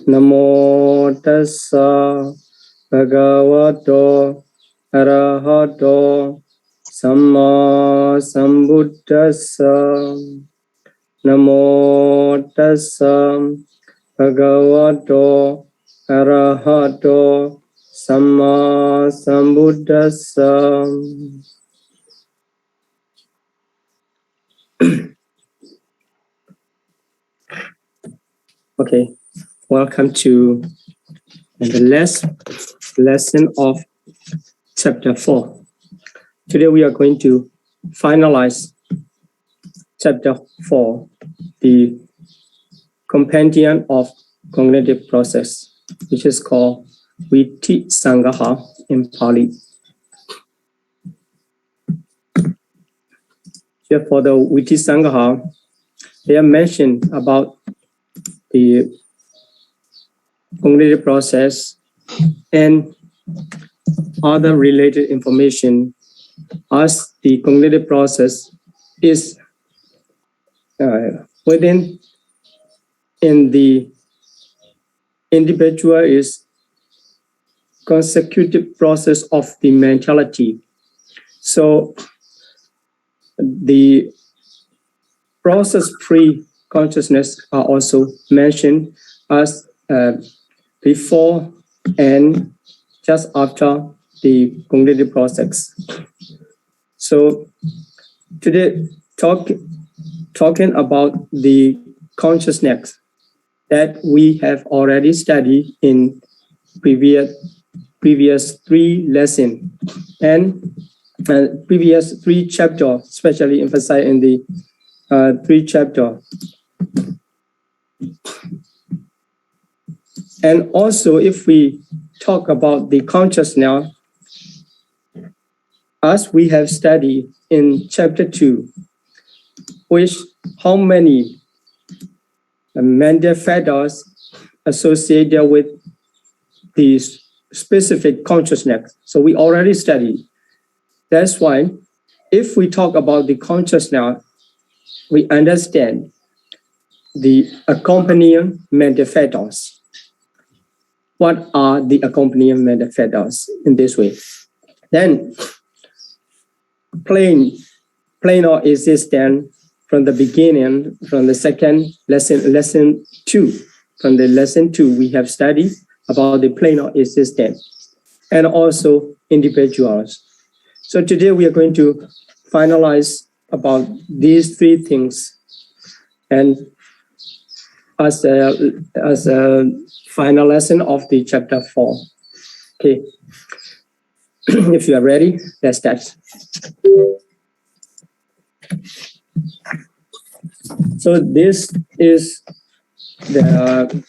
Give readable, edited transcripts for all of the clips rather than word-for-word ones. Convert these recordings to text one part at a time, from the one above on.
Namo tassa bhagavato arahato samma sambuddhassa. Namo tassa bhagavato arahato samma sambuddhassa. Okay, welcome to the last lesson of chapter 4. Today we are going to finalize chapter 4, the compendium of cognitive process, which is called Viti Sangaha in Pali. Here for the Viti Sangaha, they are mentioned about the cognitive process and other related information as the cognitive process is within in the individual is consecutive process of the mentality. So the process pre-consciousness are also mentioned as before and just after the cognitive process. So today talking about the consciousness that we have already studied in previous 3 lessons and previous 3 chapters, especially emphasized in the 3 chapters. And also, if we talk about the consciousness, as we have studied in chapter 2, which how many mental factors associated with the specific consciousness. So we already studied. That's why if we talk about the consciousness, we understand the accompanying mental factors. What are the accompanying mental factors in this way? Then plane of existence from the beginning, from the second lesson 2. From the lesson 2, we have studied about the plane of existence and also individuals. So today we are going to finalize about these 3 things, and as a final lesson of the chapter 4. Okay, if you are ready, let's start. So this is the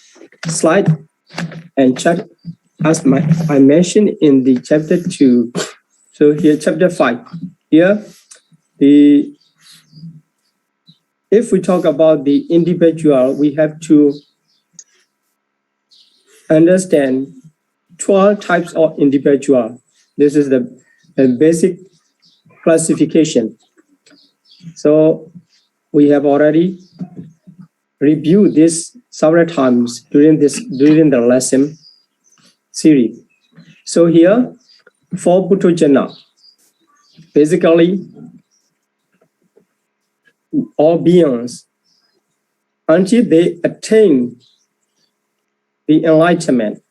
slide and chart as I mentioned in the chapter 2. So here, chapter 5. Here, if we talk about the individual, we have to understand 12 types of individual. This is the basic classification. So we have already reviewed this several times during the lesson series. So here, for Puthujjana, basically all beings, until they attain the enlightenment,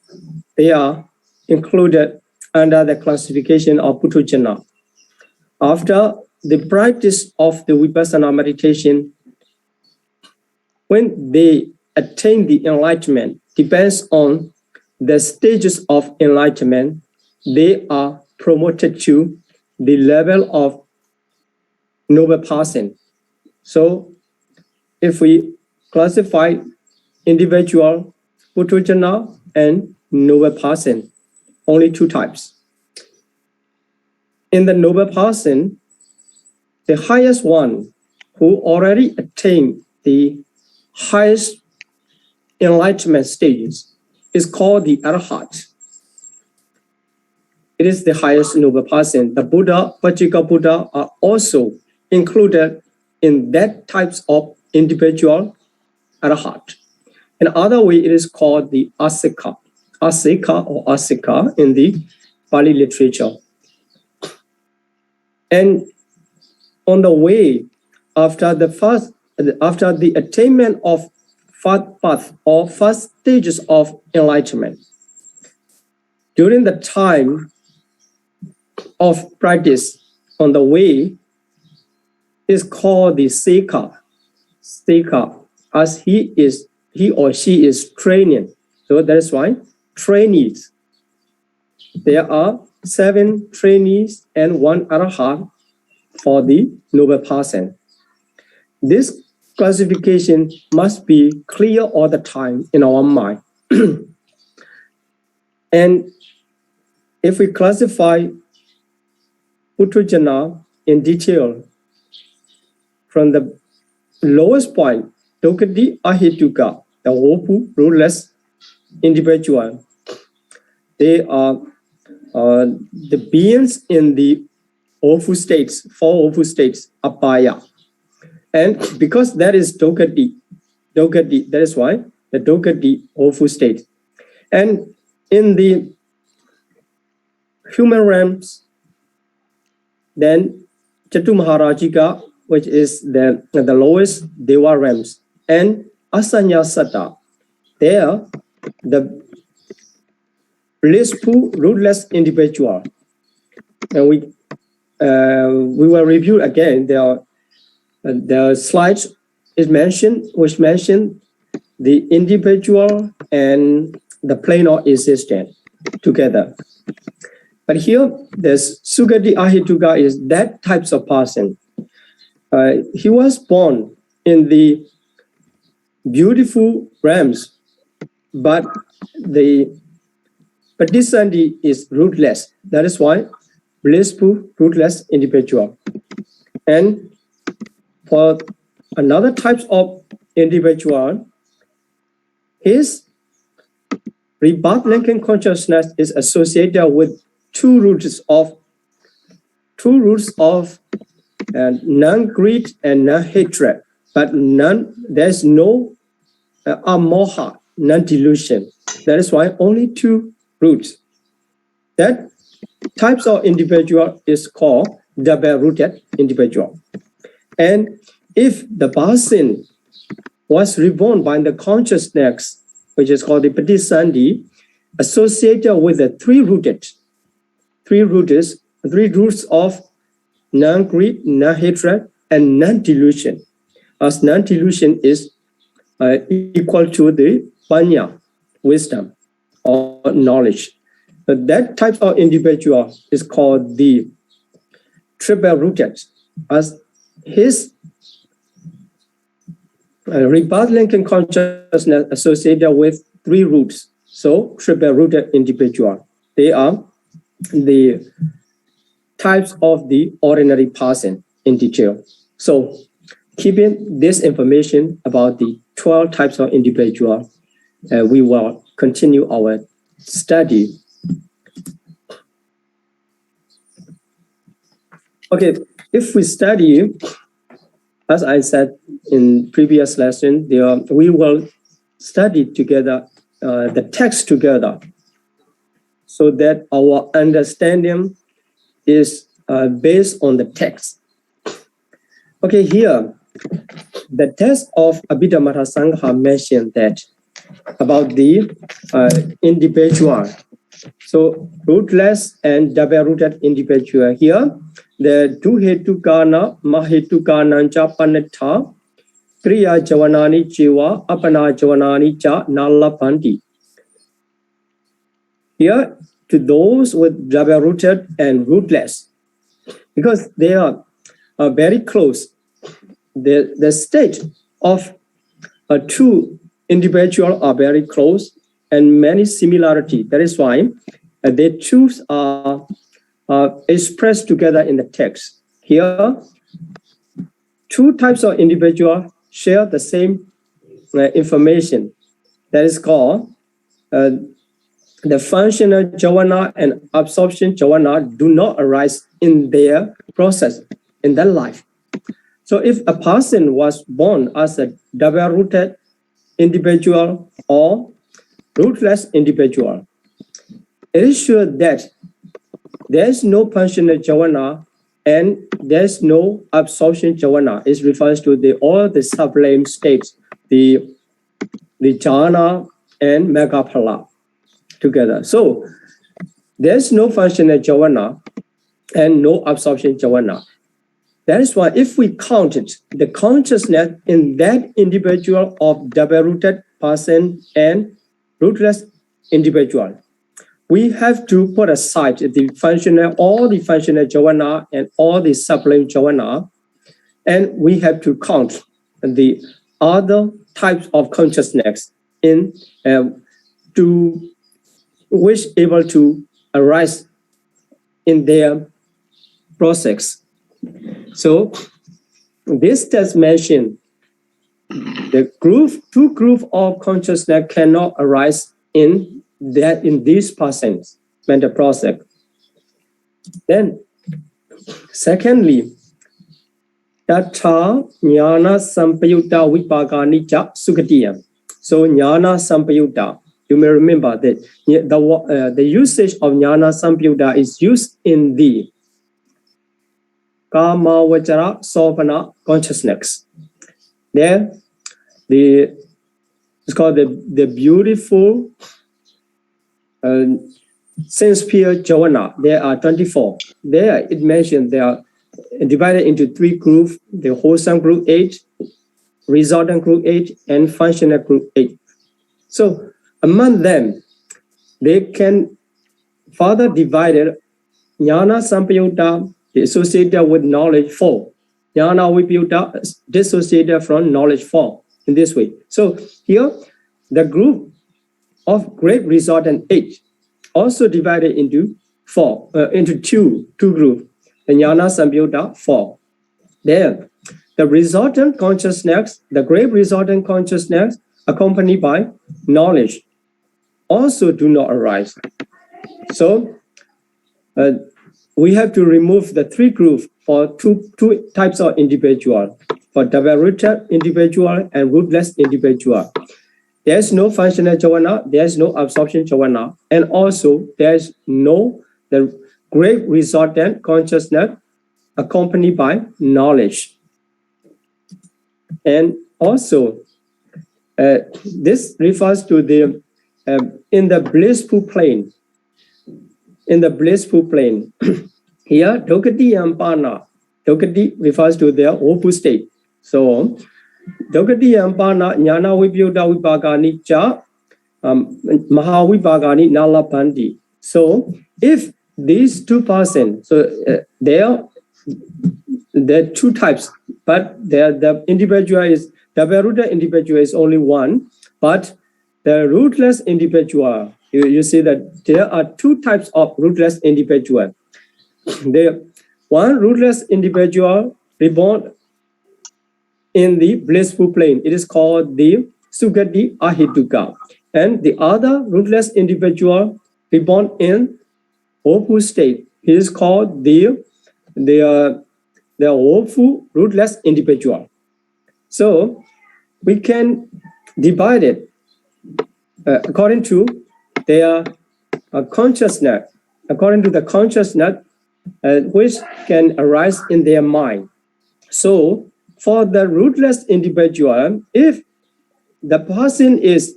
they are included under the classification of Puthujjana. After the practice of the Vipassana meditation, when they attain the enlightenment, depends on the stages of enlightenment, they are promoted to the level of noble person. So if we classify individual, Puthujjana, and noble person, only 2 types. In the noble person, the highest one who already attained the highest enlightenment stages is called the Arhat. It is the highest noble person. The Buddha, Vajika Buddha are also included in that types of individual Arhat. In other way, it is called the asika, or asika in the Pali literature. And on the way, after the attainment of first path or first stages of enlightenment, during the time of practice on the way is called the seeker, as he or she is training. So that is why trainees. There are 7 trainees and 1 arahant for the noble person. This classification must be clear all the time in our mind. And if we classify Puthujjana in detail, from the lowest point, Dokati Ahituka, the Opu, rootless individual, they are the beings in the Ofu states, 4 Ofu states, Apaya. And because that is Dokati, that is why the Dokati Ofu state. And in the human realms, then Chatu Maharajika, which is the lowest Deva realms, and Asanya Sata, they are the blissful, rootless individual. And we will review again. The slides is mentioned, which mentioned the individual and the plane of existence together. But here, there's Sugati Ahituka is that types of person. He was born in the beautiful realms, but the Padisandi is rootless. That is why blissful, rootless individual. And for another types of individual, his rebirth linking consciousness is associated with two roots of non-greed and non-hatred, but there's no amoha, non-delusion. That is why only 2 roots. That types of individual is called double-rooted individual. And if the person was reborn by the consciousness, which is called the Padisandi, associated with the 3 roots of non-greed, non-hatred, and non-delusion. As non-delusion is equal to the panya, wisdom or knowledge. But that type of individual is called the triple-rooted, as his rebirth linking consciousness associated with 3 roots. So triple-rooted individual. They are the types of the ordinary person in detail. So keeping this information about the 12 types of individual, we will continue our study. Okay, if we study, as I said in previous lesson, we will study together the text together, so that our understanding is based on the text. Okay, here, the text of Abhidhamma Sangha mentioned that about the individual. So rootless and double-rooted individual. Here, the duhetukana mahetukana cha panatha kriya javanani jiva apana javanani cha nalapanti. Here, to those with double-rooted and rootless, because they are very close. The state of 2 individuals are very close and many similarity. That is why they choose are expressed together in the text. Here, 2 types of individuals share the same information. That is called the functional jhana and absorption jhana do not arise in their process, in their life. So if a person was born as a double-rooted individual or rootless individual. It is sure that there is no functional jhana and there is no absorption jhana. It refers to all the sublime states, the jhana and megaphala together. So there is no functional jhana and no absorption jhana. That is why if we counted the consciousness in that individual of double-rooted person and rootless individual, we have to put aside all the functional jhana and all the sublime jhana, and we have to count the other types of consciousness in which able to arise in their process. So this does mention the two groups of consciousness cannot arise in these persons mental process. Then secondly, Tatha Jnana Sampayutta Vipagani Cha Sukhatiyam. So Jnana Sampayutta, you may remember that the usage of Jnana Sampayutta is used in the Kama Vachara Sopana consciousness. There, it's called the beautiful sense sphere jhana. There are 24. There it mentioned they are divided into 3 groups: the wholesome group 8, resultant group 8, and functional group 8. So among them, they can further divide Jnana Sampayutta associated with knowledge 4. Jnana Vipayutta dissociated from knowledge 4 in this way. So here, the group of great resultant 8 also divided into two groups. The Jnana Sampayutta 4. There, the resultant consciousness, the great resultant consciousness accompanied by knowledge also do not arise. So we have to remove the 3 groups for two types of individual, for double-rooted individual and rootless individual. There is no functional jhana, there is no absorption jhana, and also there is no the great resultant consciousness accompanied by knowledge. And also, this refers to the in the blissful plane. In the blissful plane, here Dokati and Pana. Dokati refers to their woeful state. So Dokati and Pana Jnana Vipayutta Vipagani Cha Mahavipagani Nalapandi. So if these 2 persons, so there are 2 types, but the individual is double-rooted individual is only 1, but the rootless individual, you see that there are 2 types of rootless individual. One rootless individual reborn in the blissful plane. It is called the Sugati Ahituka. And the other rootless individual reborn in woeful state. It is called the woeful rootless individual. So we can divide it according to their consciousness, according to the consciousness which can arise in their mind. So for the rootless individual, if the person is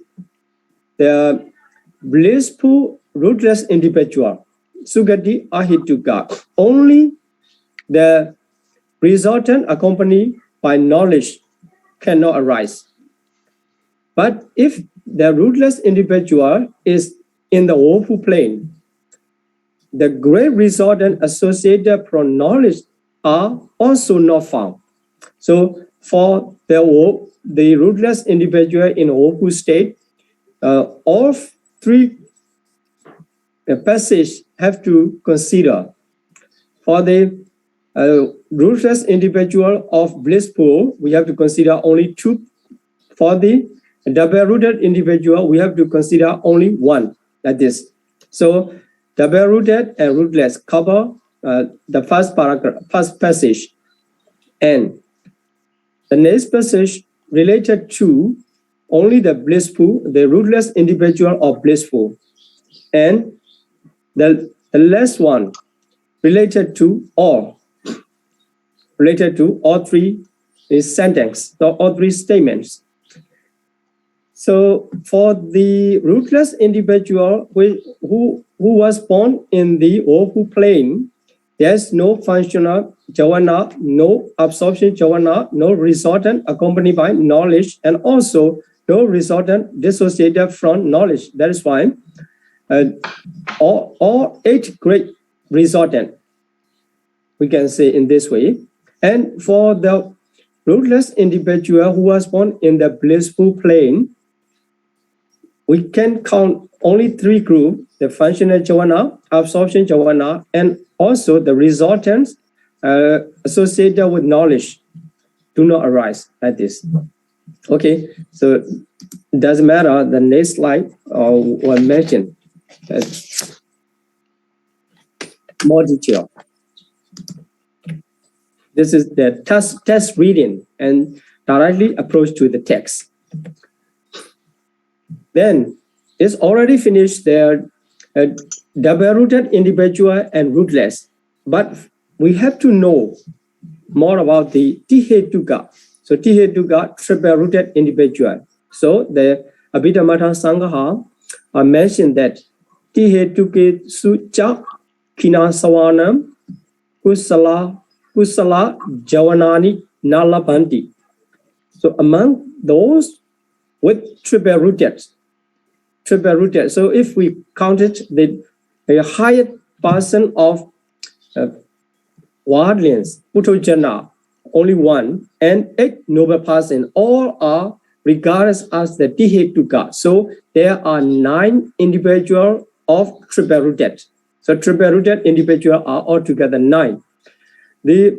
the blissful rootless individual, Sugati Ahituka, only the resultant accompanied by knowledge cannot arise. But if the rootless individual is in the woeful plane, the great resultant associated from knowledge are also not found. So for the rootless individual in woeful state, all 3 passages have to consider. For the rootless individual of blissful, we have to consider only 2. For the double-rooted individual, we have to consider only 1, like this. So double-rooted and rootless cover the first passage. And the next passage related to only the blissful, the rootless individual or blissful. And the last one, related to all three is sentence, so all three statements. So for the rootless individual who was born in the awful plane, there's no functional jhana, no absorption jhana, no resultant accompanied by knowledge, and also no resultant dissociated from knowledge. That is why all 8 great resultant, we can say in this way. And for the rootless individual who was born in the blissful plane, we can count only 3 groups: the functional jhana, absorption jhana, and also the resultants associated with knowledge do not arise like this. Okay, so it doesn't matter. The next slide will mention more detail. This is the test reading and directly approach to the text. Then it's already finished their double-rooted individual and rootless, but we have to know more about the THEO. So THEO, triple-rooted individual. So the Abhidhamma Sangha mentioned that THEO CHහැ NGạo giả I kusala javanani nalabanti. So among those with triple-rooted. So if we counted the highest person of worldlings, Puthojana, only 1, and 8 noble persons, all are regarded as the THEO. So there are 9 individuals of triple-rooted. So triple-rooted individuals are altogether 9. The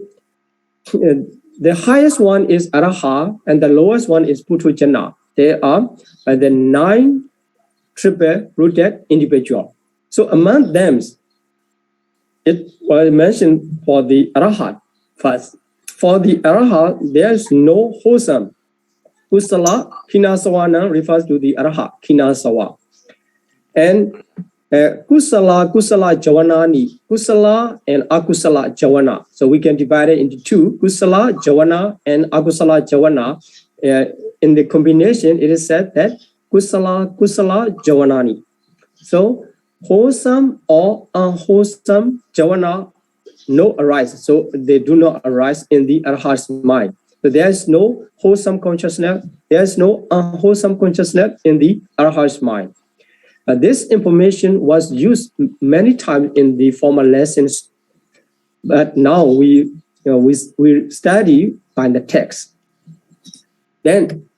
highest one is Araha, and the lowest one is Puthojana. They are the 9 triple-rooted individual. So among them, it was mentioned for the Arahat first. For the Arahat, there is no wholesome. Kusala Kinasawana refers to the Arahat, Kinasawa. And kusala javanani, kusala and akusala javana. So we can divide it into 2, kusala javana and akusala javana. In the combination, it is said that kusala javanani. So wholesome or unwholesome javana no arise. So they do not arise in the Arahat's mind. So there is no wholesome consciousness. There is no unwholesome consciousness in the Arahat's mind. This information was used many times in the former lessons, but now we study by the text. Then,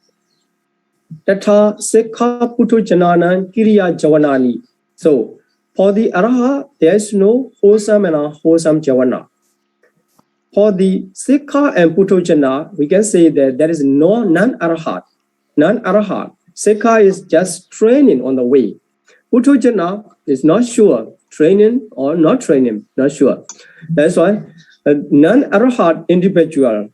Tatha Sekha Puthojana Kiriya Javanani. So, for the Araha, there is no wholesome and unwholesome Javana. For the Sekha and Puthojana, we can say that there is no non-Arahat. Non-Arahat. Sekha is just training on the way. Puthojana is not sure, training or not training, not sure. That's why a non-Arahat individual,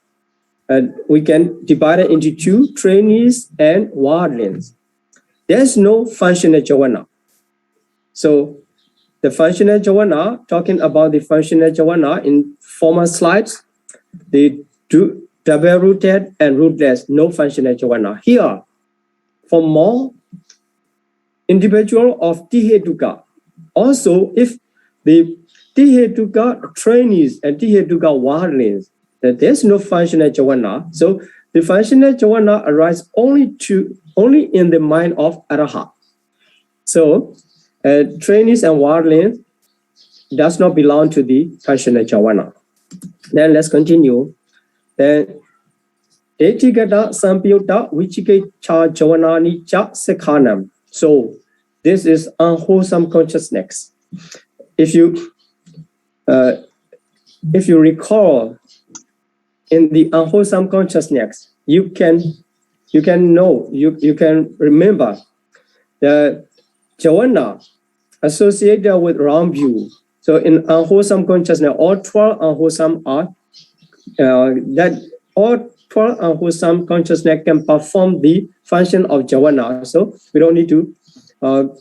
we can divide it into 2, trainees and worldlings. There's no functional jhana. So the functional jhana, talking about the functional jhana in former slides, the double-rooted and rootless, no functional jhana. Here, for more individual of THEO. Also, if the THEO trainees and THEO worldlings, that there's no functional jhana. So the functional jhana arises only in the mind of Arahat. So trainees and worldlings does not belong to the functional jhana. Then let's continue. Then Etigata Sampyuta Vichikecha Javanani Cha Sekhanam. So this is unwholesome consciousness. If you recall in the unwholesome consciousness, you can remember the jhana associated with wrong view. So in unwholesome consciousness, all 12 unwholesome are all 12 unwholesome consciousness can perform the function of jhana. So we don't need to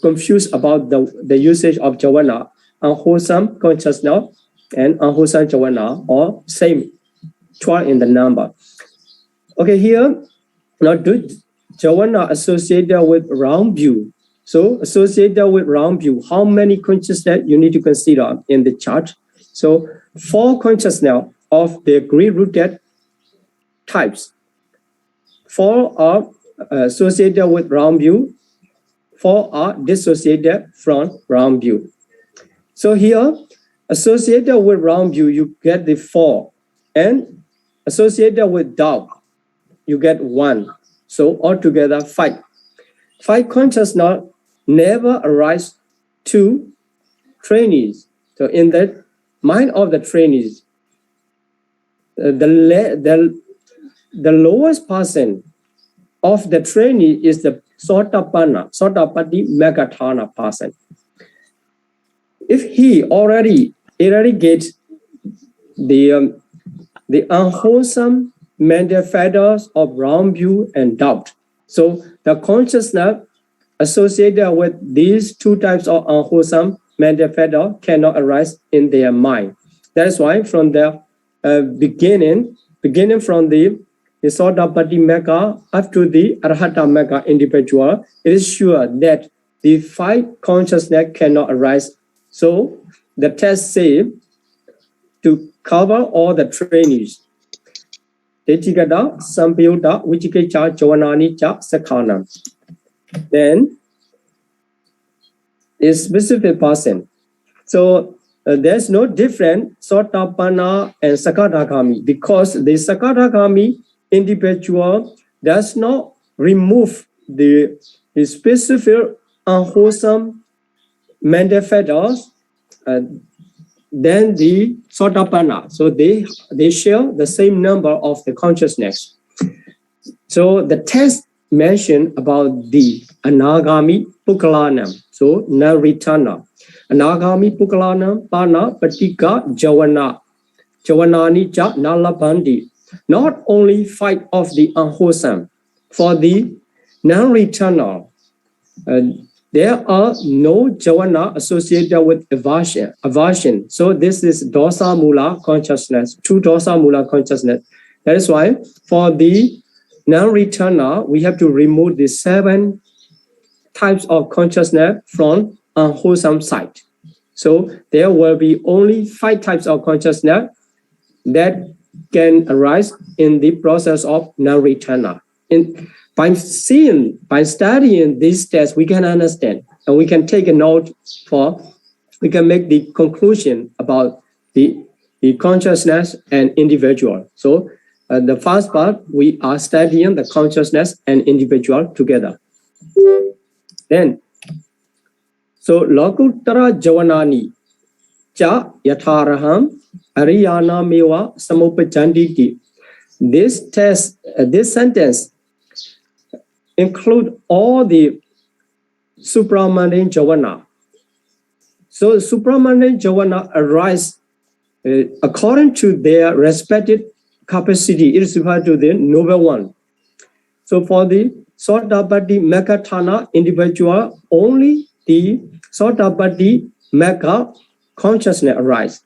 confuse about the usage of jhana. Unwholesome consciousness and unwholesome jhana are same, 12 in the number. Okay, here now do jhana associated with round view. So associated with round view, how many consciousness you need to consider in the chart? So 4 consciousness of the grid-rooted types. 4 are associated with round view. 4 are dissociated from round view. So here, associated with round view, you get the 4. And associated with doubt, you get 1. So altogether 5. 5 consciousness never arise to trainees. So in the mind of the trainees, the lowest person of the trainee is the Sotapatti Megatana person. If he already eradicates the unwholesome mental factors of wrong view and doubt, so the consciousness associated with these 2 types of unwholesome mental factors cannot arise in their mind. That's why from the beginning from the Sotapatti Mega up to the Arhata Mega individual, it is sure that the 5 consciousness cannot arise. So the test says to cover all the trainees. Detigada, Sampyuta, Vichikecha, Joanani, Cha, Sakana. Then a specific person. So there's no difference Sotapanna and Sakadagami, because the Sakadagami individual does not remove the specific unwholesome mental factors than the Sotapanna. So they share the same number of the consciousness. So the text mentioned about the Anagami Pukalanam, so Naritana. Anagami Pukalanam, Pana, Patika, Jawanani, Cha, Nalabandi. Not only 5 of the unwholesome. For the non-returnal, there are no jhana associated with aversion. So this is dosa mula consciousness, true dosa mula consciousness. That is why for the non-returner, we have to remove the 7 types of consciousness from unwholesome side. So there will be only 5 types of consciousness that can arise in the process of non-returner. By studying these tests, we can understand and we can take a note we can make the conclusion about the consciousness and individual. So the first part, we are studying the consciousness and individual together. Then, so Lokuttara Javanani Cha Yatharaham Ariyana Mewa Samupachanditi. This sentence include all the supramundane jhana. So supramundane jhana arise according to their respective capacity. It is referred to the noble one. So for the Sotapatti Megatana individual, only the Sotapatti Mega consciousness arise.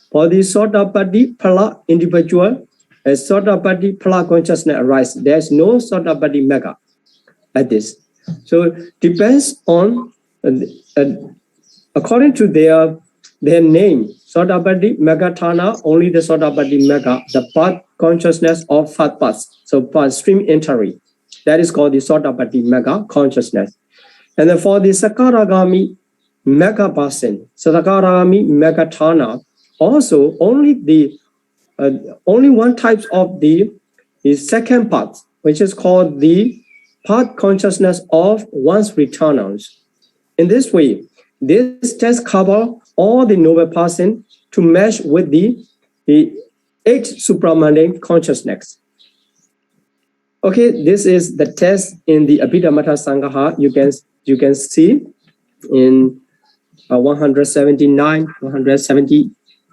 For the Sotapatti Phala individual, a Sotapatti Phala consciousness arise. There is no Sotapatti Mega like this. So depends on according to their name. Sotapatti Megatana, only the Sotapatti Mega, the path consciousness of fat paths. So path stream entry. That is called the Sotapatti Mega consciousness. And then for the Sakaragami Mega person, Sakaragami Megatana, also only one type of the second part, which is called the path consciousness of one's returnals. In this way, this test covers all the noble person to match with the 8 supramundane consciousness. Okay, this is the test in the Abhidhamma Sangaha. You can see in 179,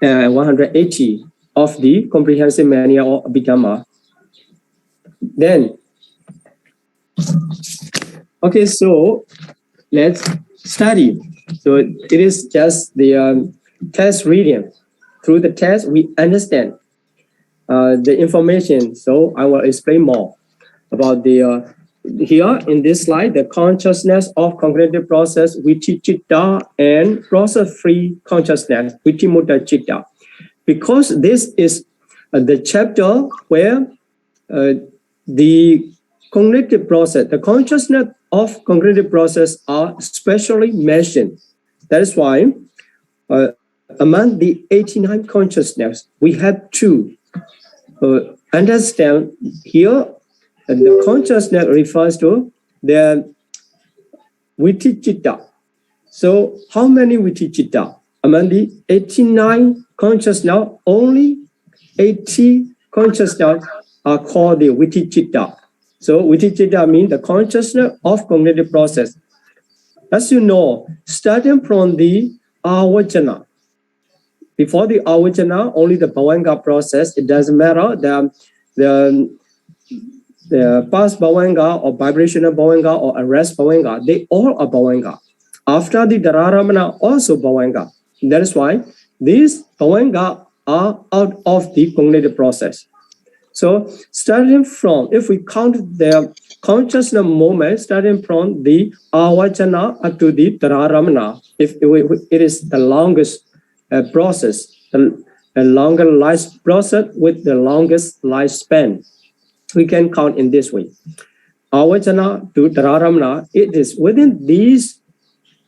180 of the comprehensive manual of Abhidhamma. Then, okay, so let's study. So it is just the test reading. Through the test, we understand the information. So I will explain more about the here in this slide, the consciousness of cognitive process, Vichitta, and process-free consciousness, Vichimutta Chitta. Because this is the chapter where the cognitive process, the consciousness of cognitive process are specially mentioned. That is why among the 89 consciousness, we have to understand here the consciousness refers to the Vichitta. So how many Vichitta? Among the 89 consciousness, only 80 consciousness are called the Vichitta. So Vichitta means the consciousness of cognitive process. As you know, starting from the Avajana, before the Avajana, only the Bhavanga process, it doesn't matter, the past Bhavanga or vibrational Bhavanga or arrest Bhavanga, they all are Bhavanga. After the Dhararamana, also Bhavanga. That is why these Bhavanga are out of the cognitive process. So starting from, if we count the consciousness moment, starting from the Avajana up to the Dhararamana, if it is the longest process, the longer life process with the longest lifespan, we can count in this way. Avajana to Dhararamana, it is within these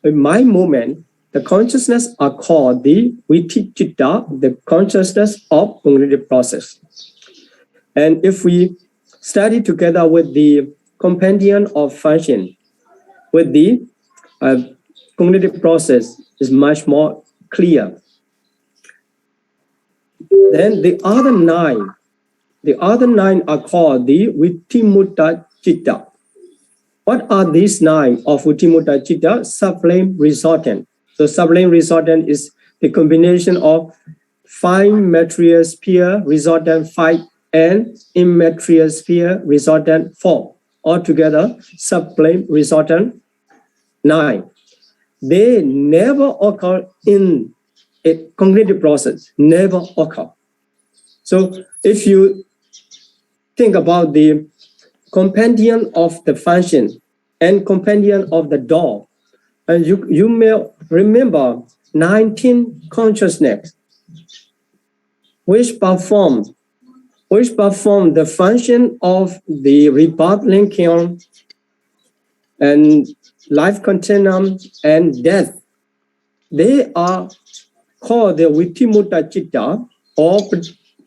mind movement, the consciousness are called the Vichitta, the consciousness of cognitive process. And if we study together with the compendium of function, with the cognitive process is much more clear. Then the other nine are called the Vichimutta Chitta. What are these nine of Vichimutta Chitta? Sublime resultant. So sublime resultant is the combination of 5 material sphere resultant 5 and immaterial sphere resultant 4. Altogether, sublime resultant 9. They never occur in a cognitive process, never occur. So if you think about the compendium of the function and compendium of the door, and you may remember 19 consciousness which perform the function of the rebirth linking and life continuum and death. They are called the Vichimutta Chitta or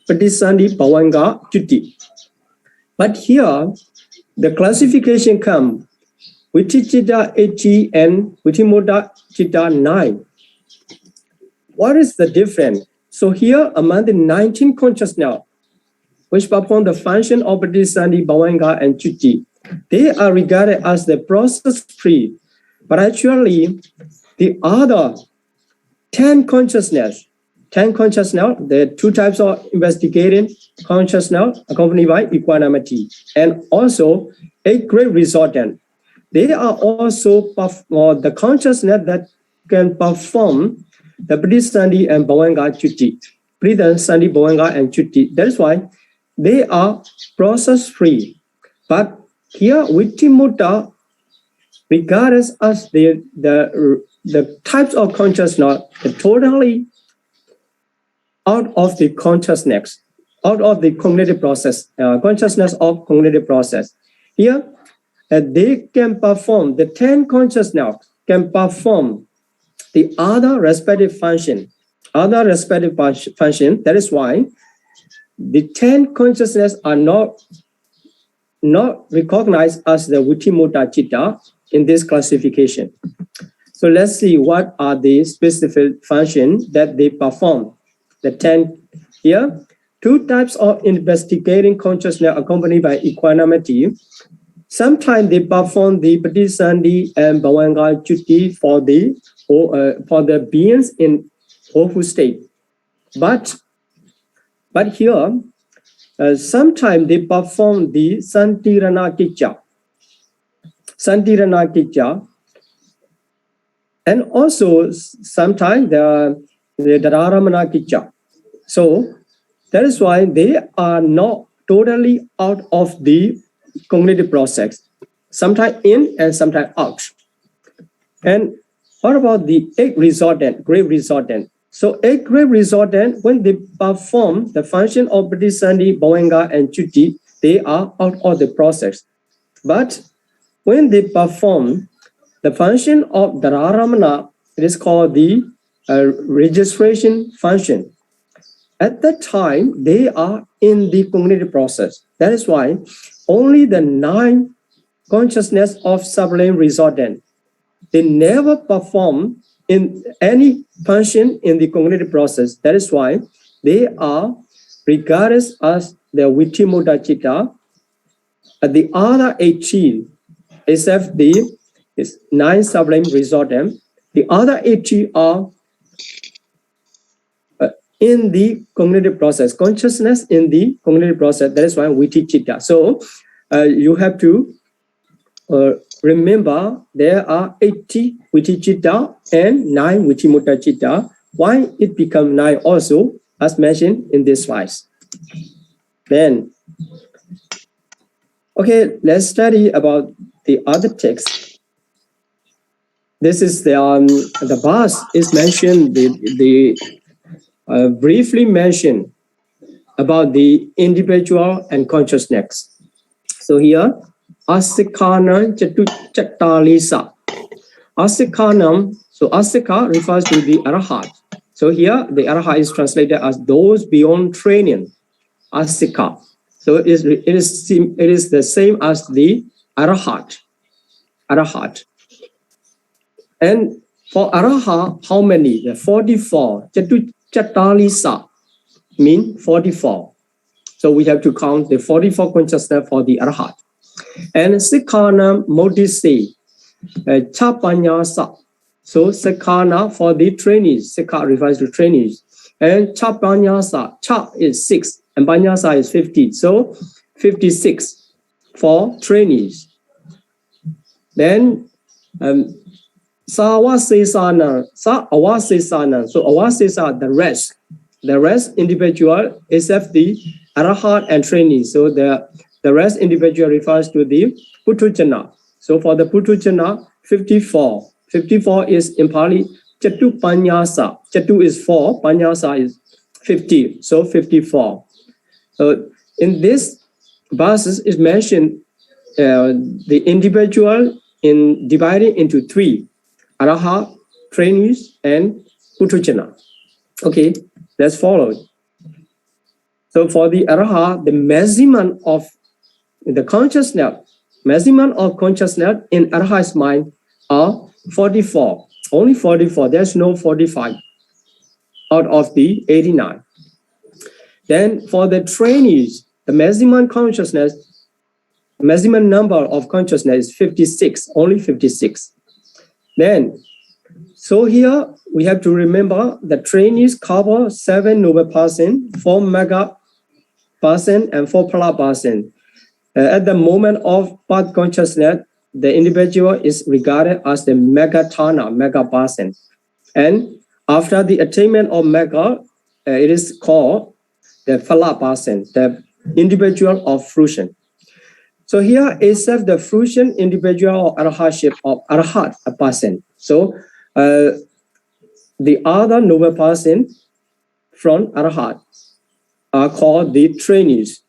Patisandhi Bhavanga Chutti. But here, the classification comes Vichitta 80 and Vichimutta Chitta 9. What is the difference? So here, among the 19 consciousness, which perform the function of Patisandhi Bhavanga and Chutti, they are regarded as the process-free. But actually, the other 10 consciousness, there are 2 types of investigating consciousness accompanied by equanimity, and also a great resultant. They are also the consciousness that can perform the Patisandhi and Bhavanga Chutti. Patisandhi, Bhavanga, and Chutti. That is why they are process-free. But here, Vichimutta regarded as the types of consciousness totally out of the consciousness, out of the cognitive process, consciousness of cognitive process. Here, they can perform, the 10 consciousness can perform the other respective function. That is why the 10 consciousness are not recognized as the Vichimutta Chitta in this classification. So let's see what are the specific functions that they perform. The 10 here, 2 types of investigating consciousness accompanied by equanimity. Sometimes they perform the Patisandhi and Bhavanga Chutti for the beings in awful state. But here, sometimes they perform the Santirana Kicca. Santirana Kicca. And also sometimes the Dhararamana Kicca. So that is why they are not totally out of the cognitive process. Sometimes in and sometimes out. And what about the eight resortant, grave resortant? So eight grave resortant, when they perform the function of Pratisandhi, Bhavanga, and Chutti, they are out of the process. But when they perform the function of Dhararamana, it is called the registration function. At that time, they are in the cognitive process. That is why only the 9 consciousness of sublime resortant, they never perform in any function in the cognitive process. That is why they are regarded as the Vittimotta Citta. The other 18, except the 9 sublime resortant, the other 18 are in the cognitive process, consciousness in the cognitive process. That is why Vitti Citta. So you have to remember there are 80 Vitti Citta and 9 Vittimotta Citta. Why it become 9 also, as mentioned in this slide. Then, okay, let's study about the other text. This is the verse is mentioned, briefly mentioned about the individual and consciousness. So here, Asikhanam Chattalisa. Asikhanam, so Asika refers to the Arahat. So here, the Arahat is translated as those beyond training. Asika. So it is the same as the Arahat. Arahat. And for Arahat, how many? The 44. Chattalisa mean 44. So we have to count the 44 consciousness for the Arahat. And Sikhana Modisi, Chapanyasa. So Sikhana for the trainees. Sikha refers to trainees. And Chapanyasa, Cha is 6 and Panyasa is 50. So 56 for trainees. Then Sawasesana, Awasesana. So Awasesa, the rest individual except the Arahat and trainees. So the rest individual refers to the Puthujjana. So for the Puthujjana, 54. 54 is in Pali Chatu Panyasa. Chatu is 4, Panyasa is 50. So 54. So in this verses is mentioned the individual in divided into 3. Arahat, trainees, and Puthujjana. Okay, let's follow. So for the Arahat, the maximum of the consciousness, maximum of consciousness in Arahat's mind are 44. Only 44. There's no 45 out of the 89. Then for the trainees, the maximum consciousness, maximum number of consciousness is 56. Only 56. Then, so here we have to remember the trainees cover 7 noble person, 4 mega person, and 4 pala person. At the moment of path consciousness, the individual is regarded as the megatana, mega person. And after the attainment of mega, it is called the phala person, the individual of fruition. So here except the fruition individual or arahatship of arahat, a person. So the other noble person from arahat are called the trainees,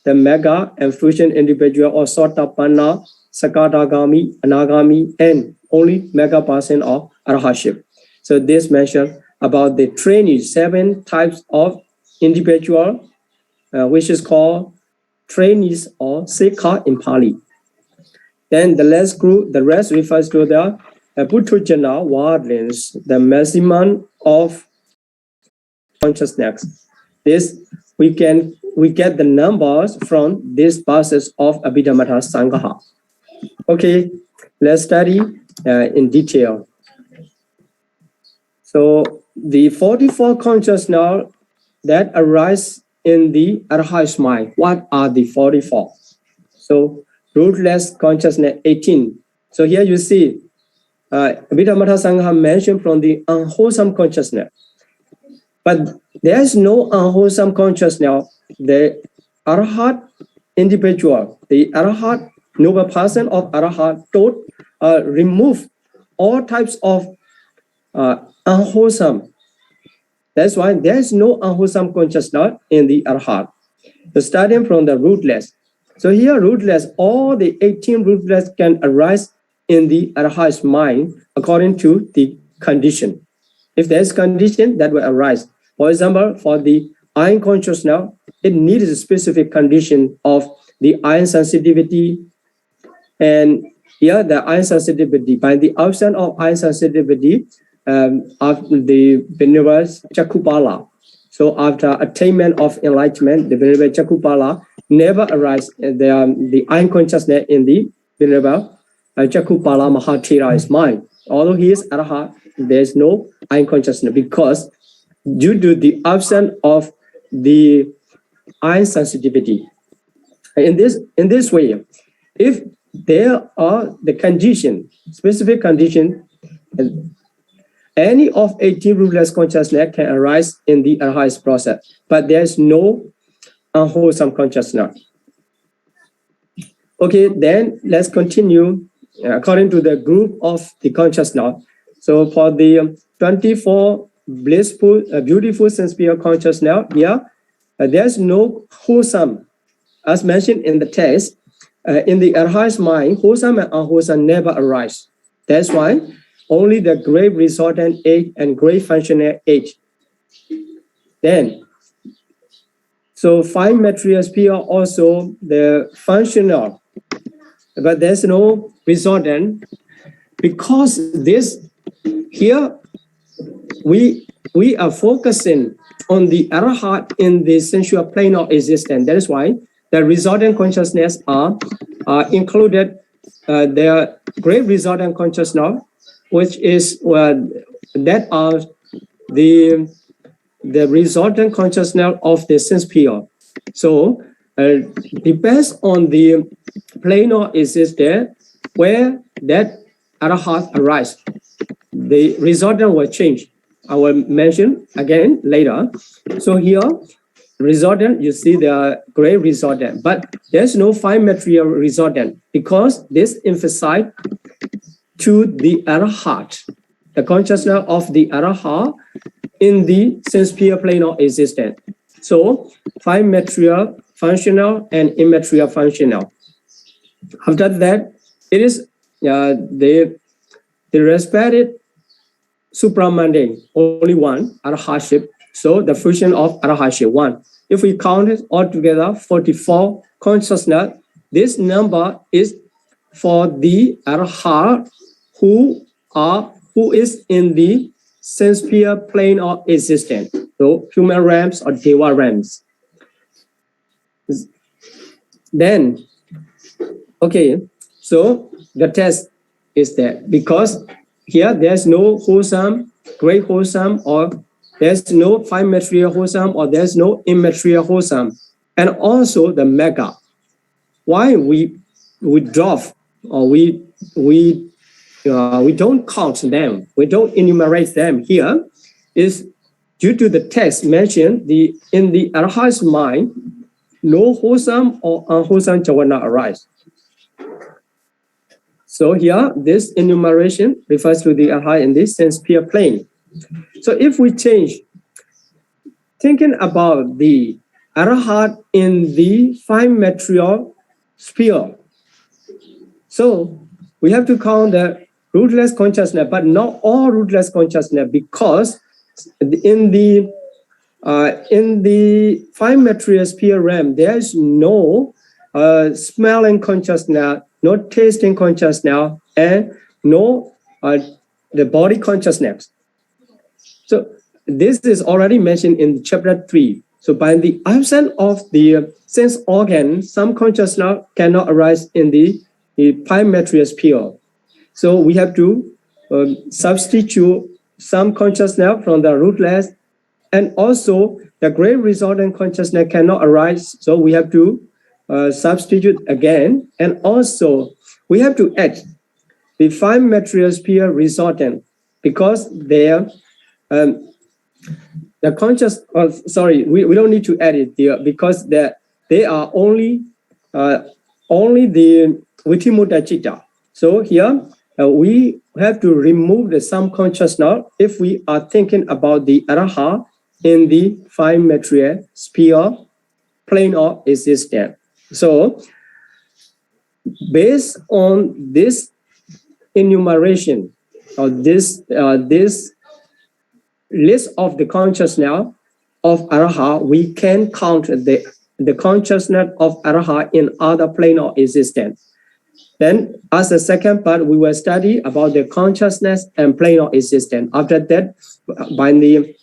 the mega and fruition individual or sotapanna, sakadagami, anagami, and only mega person of arahatship. So this mentioned about the trainees, 7 types of individual, which is called trainees or Sikha in Pali. Then the last group, the rest refers to the Puthujjana wardlings, the maximum of consciousness. This we get the numbers from this process of Abhidhamma Sangha. Okay, let's study in detail. So the 44 consciousness that arise in the Arahant's mind. What are the 44? So rootless consciousness 18. So here you see Abhidhamma Sangha mentioned from the unwholesome consciousness. But there is no unwholesome consciousness. The Arahant individual, the Arahant noble person of Arahant taught remove all types of unwholesome. That's why there is no unwholesome consciousness in the Arahant. So starting from the rootless. So here rootless, all the 18 rootless can arise in the Arahant's mind according to the condition. If there is condition, that will arise. For example, for the iron consciousness, it needs a specific condition of the iron sensitivity. And here the iron sensitivity, by the absence of iron sensitivity, of the Venerable Chakupala. So after attainment of enlightenment, the Venerable Chakupala never arises the iron consciousness in the Venerable Chakupala Mahathera's mind. Although he is Arahant, there is no iron consciousness because due to the absence of the iron sensitivity. In this way, if there are the condition, specific condition, any of 18 rootless consciousness can arise in the Arahant's process, but there is no unwholesome consciousness. Okay, then let's continue according to the group of the consciousness. So for the 24 blissful, beautiful sense-pure consciousness, there's no wholesome, as mentioned in the text. In the Arahant's mind, wholesome and unwholesome never arise. That's why only the great resultant age and great functional age. Then, so 5 material sphere also the functional, but there's no resultant because this here we are focusing on the Arahant in the sensual plane of existence. That is why the resultant consciousness are included. Their great resultant consciousness, which is that are the resultant consciousness of the sense sphere. So depends on the plane of existence where that Arahant arises. The resultant will change. I will mention again later. So here, resultant, you see the great resultant, but there's no 5 material resultant because this emphasized to the Arahant, the consciousness of the Arahant in the sense-pure plane of existence. So 5 material functional and immaterial functional. After that, it is the respected supramundane, only one, Arahantship. So the fusion of Arahantship, 1. If we count it all together, 44 consciousness, this number is for the Arahant who is in the sense-pure plane of existence. So human realms or Deva realms. Then, okay, so the test is that because here there's no wholesome, great wholesome, or there's no 5 material wholesome, or there's no immaterial wholesome, and also the mega. Why we drop or we don't count them, we don't enumerate them here, is due to the text mentioned in the Arahant's mind, no wholesome or unwholesome jhana arise. So here, this enumeration refers to the Arahant in this sense-pure plane. So if we change, thinking about the Arahant in the 5 material sphere, so we have to count the rootless consciousness, but not all rootless consciousness, because in the 5 material sphere realm, there is no smelling consciousness, no tasting consciousness, and no the body consciousness. So this is already mentioned in chapter 3. So by the absence of the sense organ, some consciousness cannot arise in the 5 material sphere. So we have to substitute some consciousness from the rootless And also the great resultant consciousness cannot arise, so we have to substitute again. And also we have to add the 5 material sphere resultant, because the conscious, we don't need to add it there, because they are only the Vitimutta Citta. So here we have to remove the sum consciousness if we are thinking about the Araha in the 5 material sphere plane of existence. So based on this enumeration or this list of the consciousness of Araha, we can count the consciousness of Araha in other plane of existence. Then as the second part, we will study about the consciousness and plane of existence. After that, by the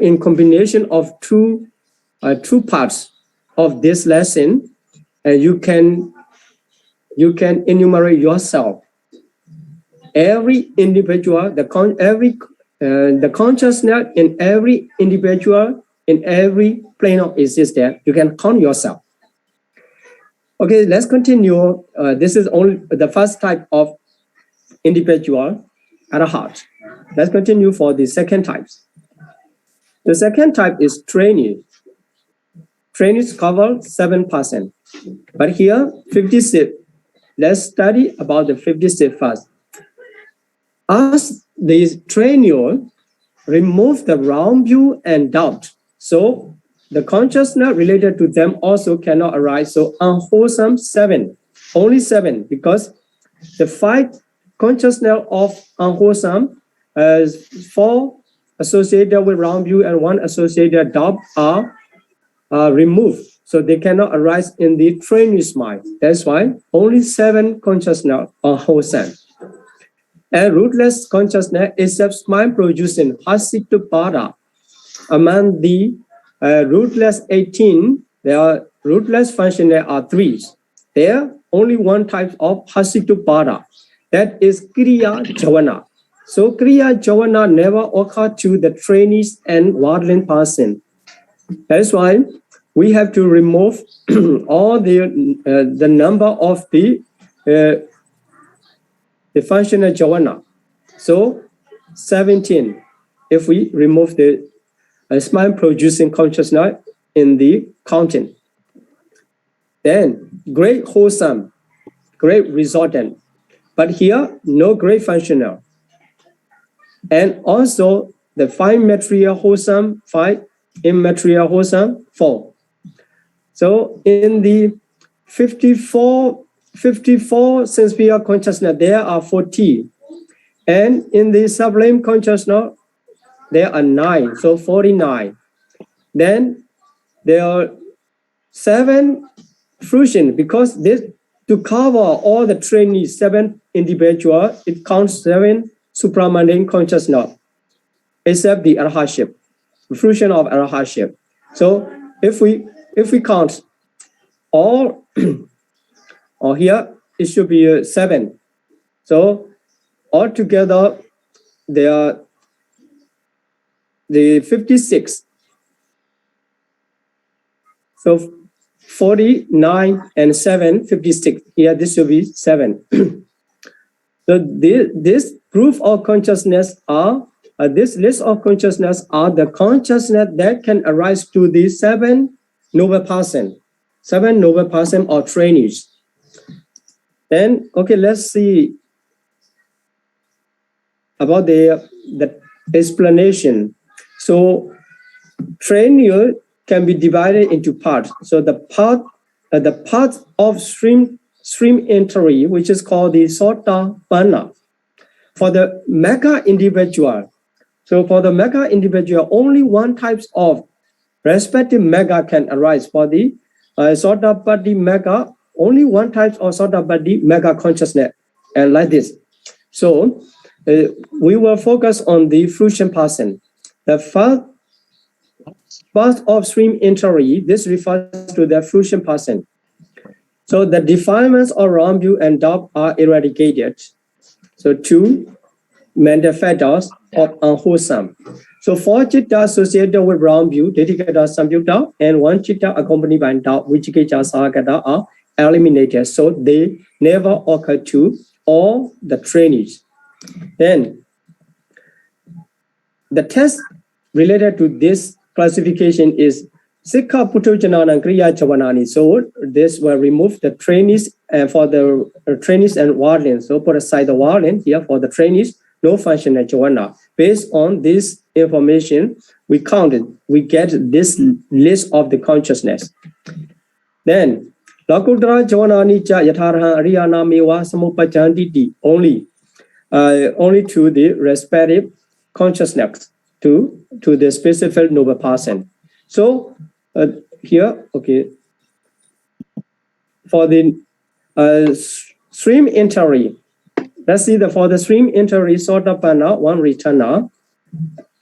in combination of two parts of this lesson, you can enumerate yourself every individual, the consciousness in every individual in every plane of existence. You can count yourself. Okay, let's continue. This is only the first type of individual at a heart. Let's continue for the second type. The second type is trainee. Trainees cover 7%. But here, 56. Let's study about the 56 first. As the trainee remove the wrong view and doubt, so the consciousness related to them also cannot arise. So unwholesome 7, only 7, because the 5 consciousness of unwholesome, 4 associated with wrong view and 1 associated doubt are removed. So they cannot arise in the trainee's mind. That's why only 7 consciousness are wholesome. And rootless consciousness is mind producing Hasitupada. Among the rootless 18, there are rootless functional are 3. There only 1 type of Hasitupada, that is Kriya Javana. So Kriya Javana never occur to the trainees and worldling person. That's why we have to remove all the number of the functional Javana. So 17, if we remove the mind producing consciousness in the counting. Then great wholesome, great resultant. But here, no great functional. And also the 5 material wholesome, 5 immaterial wholesome, 4. So in the 54 sense sphere consciousness, there are 40. And in the sublime consciousness, there are 9, so 49. Then there are 7 fruition, because this to cover all the trainees, 7 individual, it counts 7 supramundane consciousness, except the arahaship, fruition of arahaship. So if we count all, or here it should be 7. So altogether there are the 56. So 49 and 7, 56. Here this should be 7. So this proof of consciousness are this list of consciousness are the consciousness that can arise to the 7 noble person, 7 noble person or trainees. Then okay, let's see about the explanation. So trainee can be divided into parts. So the part of stream entry, which is called the Sotapanna. For the mega individual, so for the mega individual, only 1 type of respective mega can arise. For the Sotapanna mega, only 1 type of Sotapanna mega consciousness, and like this. So we will focus on the fruition person. The first of stream entry, this refers to the fruition person. So the defilements of wrong view and doubt are eradicated. So 2 mental factors of unwholesome. So 4 chitta associated with round view, dedicata samyukta, and 1 chitta accompanied by doubt, vichikicca sahagata are eliminated. So they never occur to all the trainees. Then the test related to this classification is Sikha Putujanana Kriya Chavanani. So this will remove the trainees for the trainees and warden. So put aside the warden here for the trainees, no functional Chavana. Based on this information, we get this list of the consciousness. Then Lakudra Chavanani Cha Yatharha Ariyana Mewa Samupachanditi only to the respective consciousness to the specific noble person. So here, okay, for the stream entry, let's see for the stream entry, Sotapanna, 1 returner,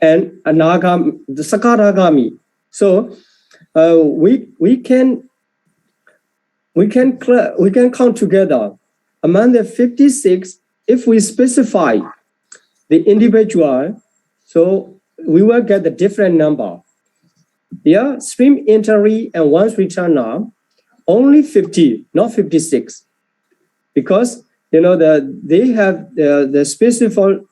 and Anagami, the Sakaragami. So we can count together among the 56 if we specify the individual, so we will get the different number. Here, stream entry and once returner, only 50, not 56, because you know they have the specific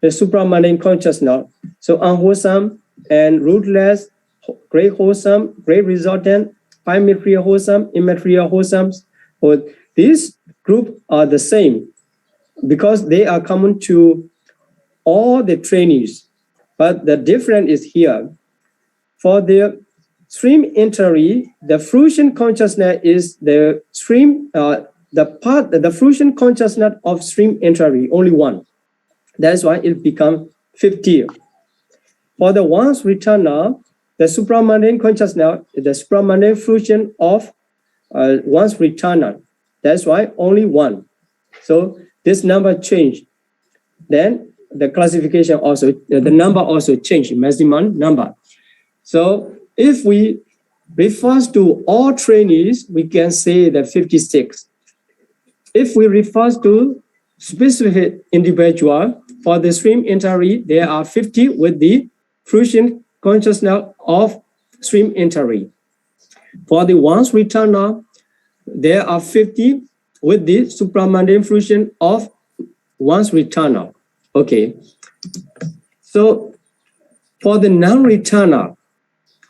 the supramundane consciousness. So unwholesome and rootless, great wholesome, great resultant, immaterial wholesome, immaterial wholesome. Or these groups are the same because they are common to all the trainees. But the difference is here. For the stream entry, the fruition consciousness is the stream, the fruition consciousness of stream entry, only 1. That's why it becomes 50. For the once returner, the supramundane consciousness is the supramundane fruition of once returner. That's why only 1. So this number changed. Then the classification also, the number also changed, maximum number. So if we refer to all trainees, we can say that 56. If we refer to specific individual, for the stream entry, there are 50 with the fruition consciousness of stream entry. For the once returner, there are 50 with the supramundane fruition of once returner. Okay. So for the non-returner,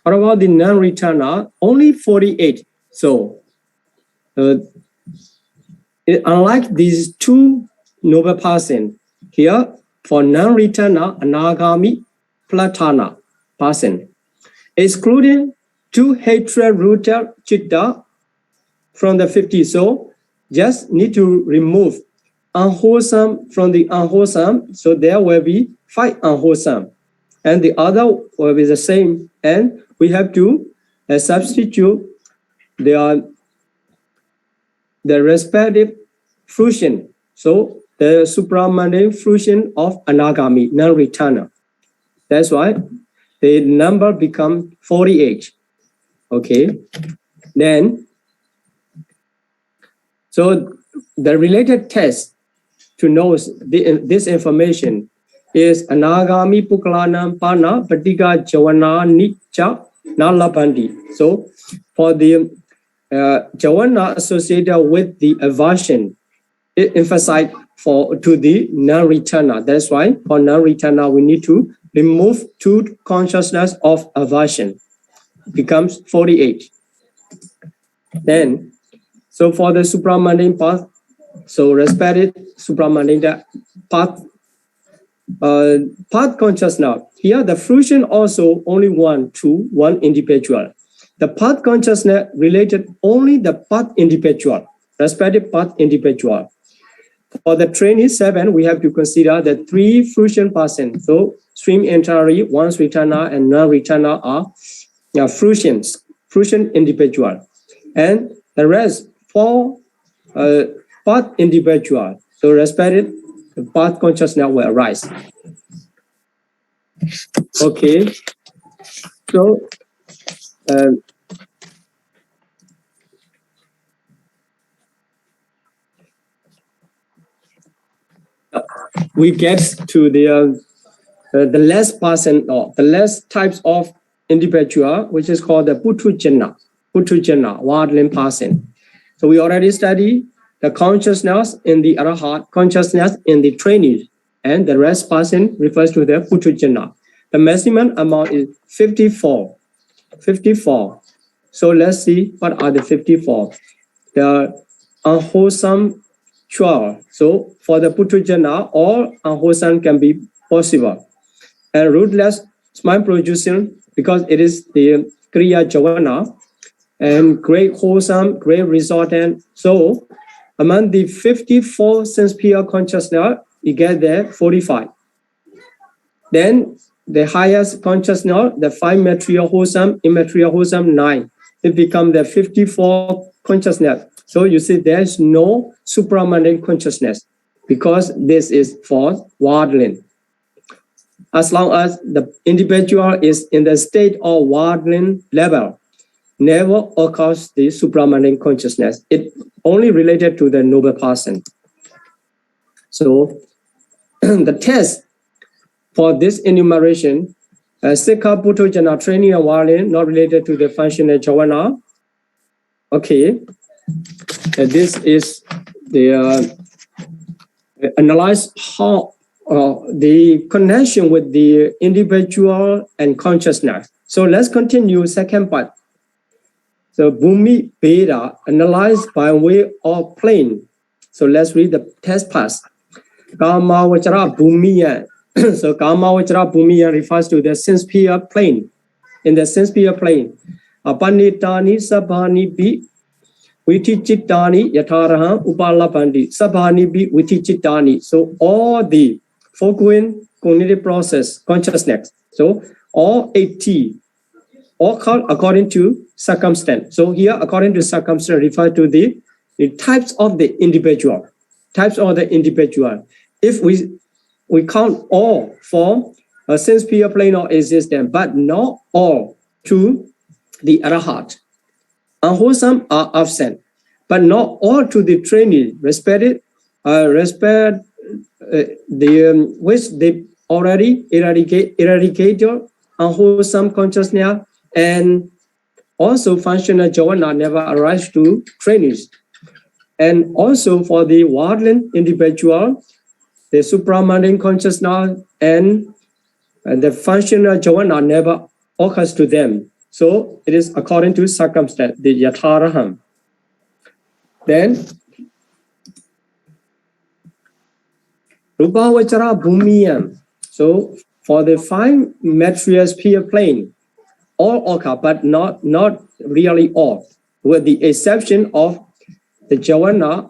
what about the non-returner? Only 48. So unlike these 2 noble persons, here for non-returner, Anagami, Platana person, excluding 2 hatred-rooted chitta from the 50. So just need to remove unwholesome from the unwholesome. So there will be 5 unwholesome. And the other will be the same. And we have to substitute the respective fruition. So the supramundane fruition of Anagami, non-returner. That's why the number becomes 48. Okay. Then, so the related test to know this information is Anagami Pukalanam Pana Patika Jawana Nicha Nalabandi. So for the Jawana associated with the aversion, it emphasized to the non-returner. That's why for non-returner, we need to remove 2 consciousness of aversion. It becomes 48. Then, so for the supramundane path, so respected supramundane path, path consciousness. Here, the fruition also only 1 to 1 individual. The path consciousness related only the path individual, respective path individual. For the trainee 7, we have to consider the 3 fruition persons. So stream entry, once returner, and non-returner are fruition individual. And the rest 4 path individual. So respective path consciousness will arise. Okay. So we get to the the less person or the less types of individual, which is called the Puthujjana, worldling person. So we already studied the consciousness in the Arahat, consciousness in the trainee, and the rest person refers to the Puthujjana. The maximum amount is 54. 54. So let's see what are the 54. The unwholesome 12. So for the Puthujjana, all unwholesome can be possible. And rootless smile producing, because it is the Kriya Javana, and great wholesome, great resultant. So among the 54 sense pure consciousness, you get there 45. Then the highest consciousness, the 5 material wholesome, immaterial wholesome, 9. It becomes the 54 consciousness. So you see there's no supramundane consciousness because this is for worldling. As long as the individual is in the state of worldling level, never occurs the supramundane consciousness. It only related to the noble person. So the test for this enumeration, Sikha Puthujjana training and worldling not related to the functional jhana. Okay, this is the analyze how the connection with the individual and consciousness. So let's continue second part. So Bhumi Beda analyzed by way of plane. So let's read the test pass. Kama Vachara Bhumiya. So Kama Vachara Bhumiya refers to the sense sphere plane. In the sense sphere plane, Apanitani Sabhani Bi Vitichitani Yataraha Upalapandi Sabhani Bi Vitichitani. So all the foregoing cognitive process, consciousness. So all 80, all called according to circumstance. So here, according to circumstance, refer to the types of the individual. Types of the individual. If we count all for a sense sphere plane of existence, but not all to the Arahat. Unwholesome are absent, but not all to the trainee. Respect which they already eradicated unwholesome consciousness, and also functional jhana never arise to trainees. And also for the worldling individual, the supramundane consciousness and the functional jhana never occurs to them. So it is according to circumstance, the Yatharaham. Then Rupa Vachara Bhumiyam. So for the 5 material sphere plane, all occur, but not really all, with the exception of the jhana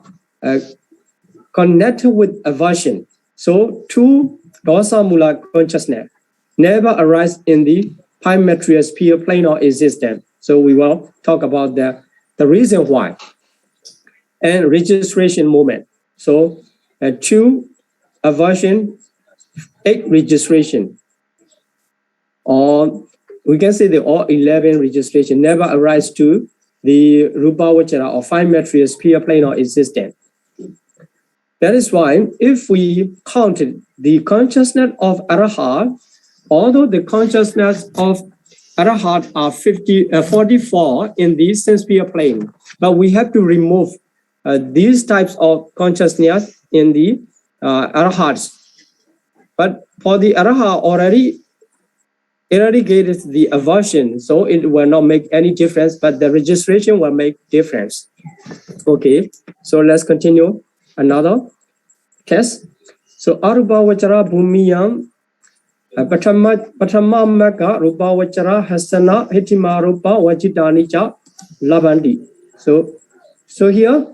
connected with aversion. So 2 dosa mula consciousness never arise in the 5 material sphere plane of existence. So we will talk about the reason why. And registration moment. So 2 aversion, 8 registration. Or we can say the all 11 registration never arise to the Rupa Vachara or 5 material sphere plane of existence. That is why if we counted the consciousness of Arahat, although the consciousness of Arahat are 44 in the sense sphere plane, but we have to remove these types of consciousness in the Arahats. But for the Arahat already eradicated the aversion, so it will not make any difference, but the registration will make difference. Okay, so let's continue another test. So Arupa Vachara Bhumiyam Patama Maka Rupa Vachara Hasana Hitima Rupa Vachitani Cha Labandi. So here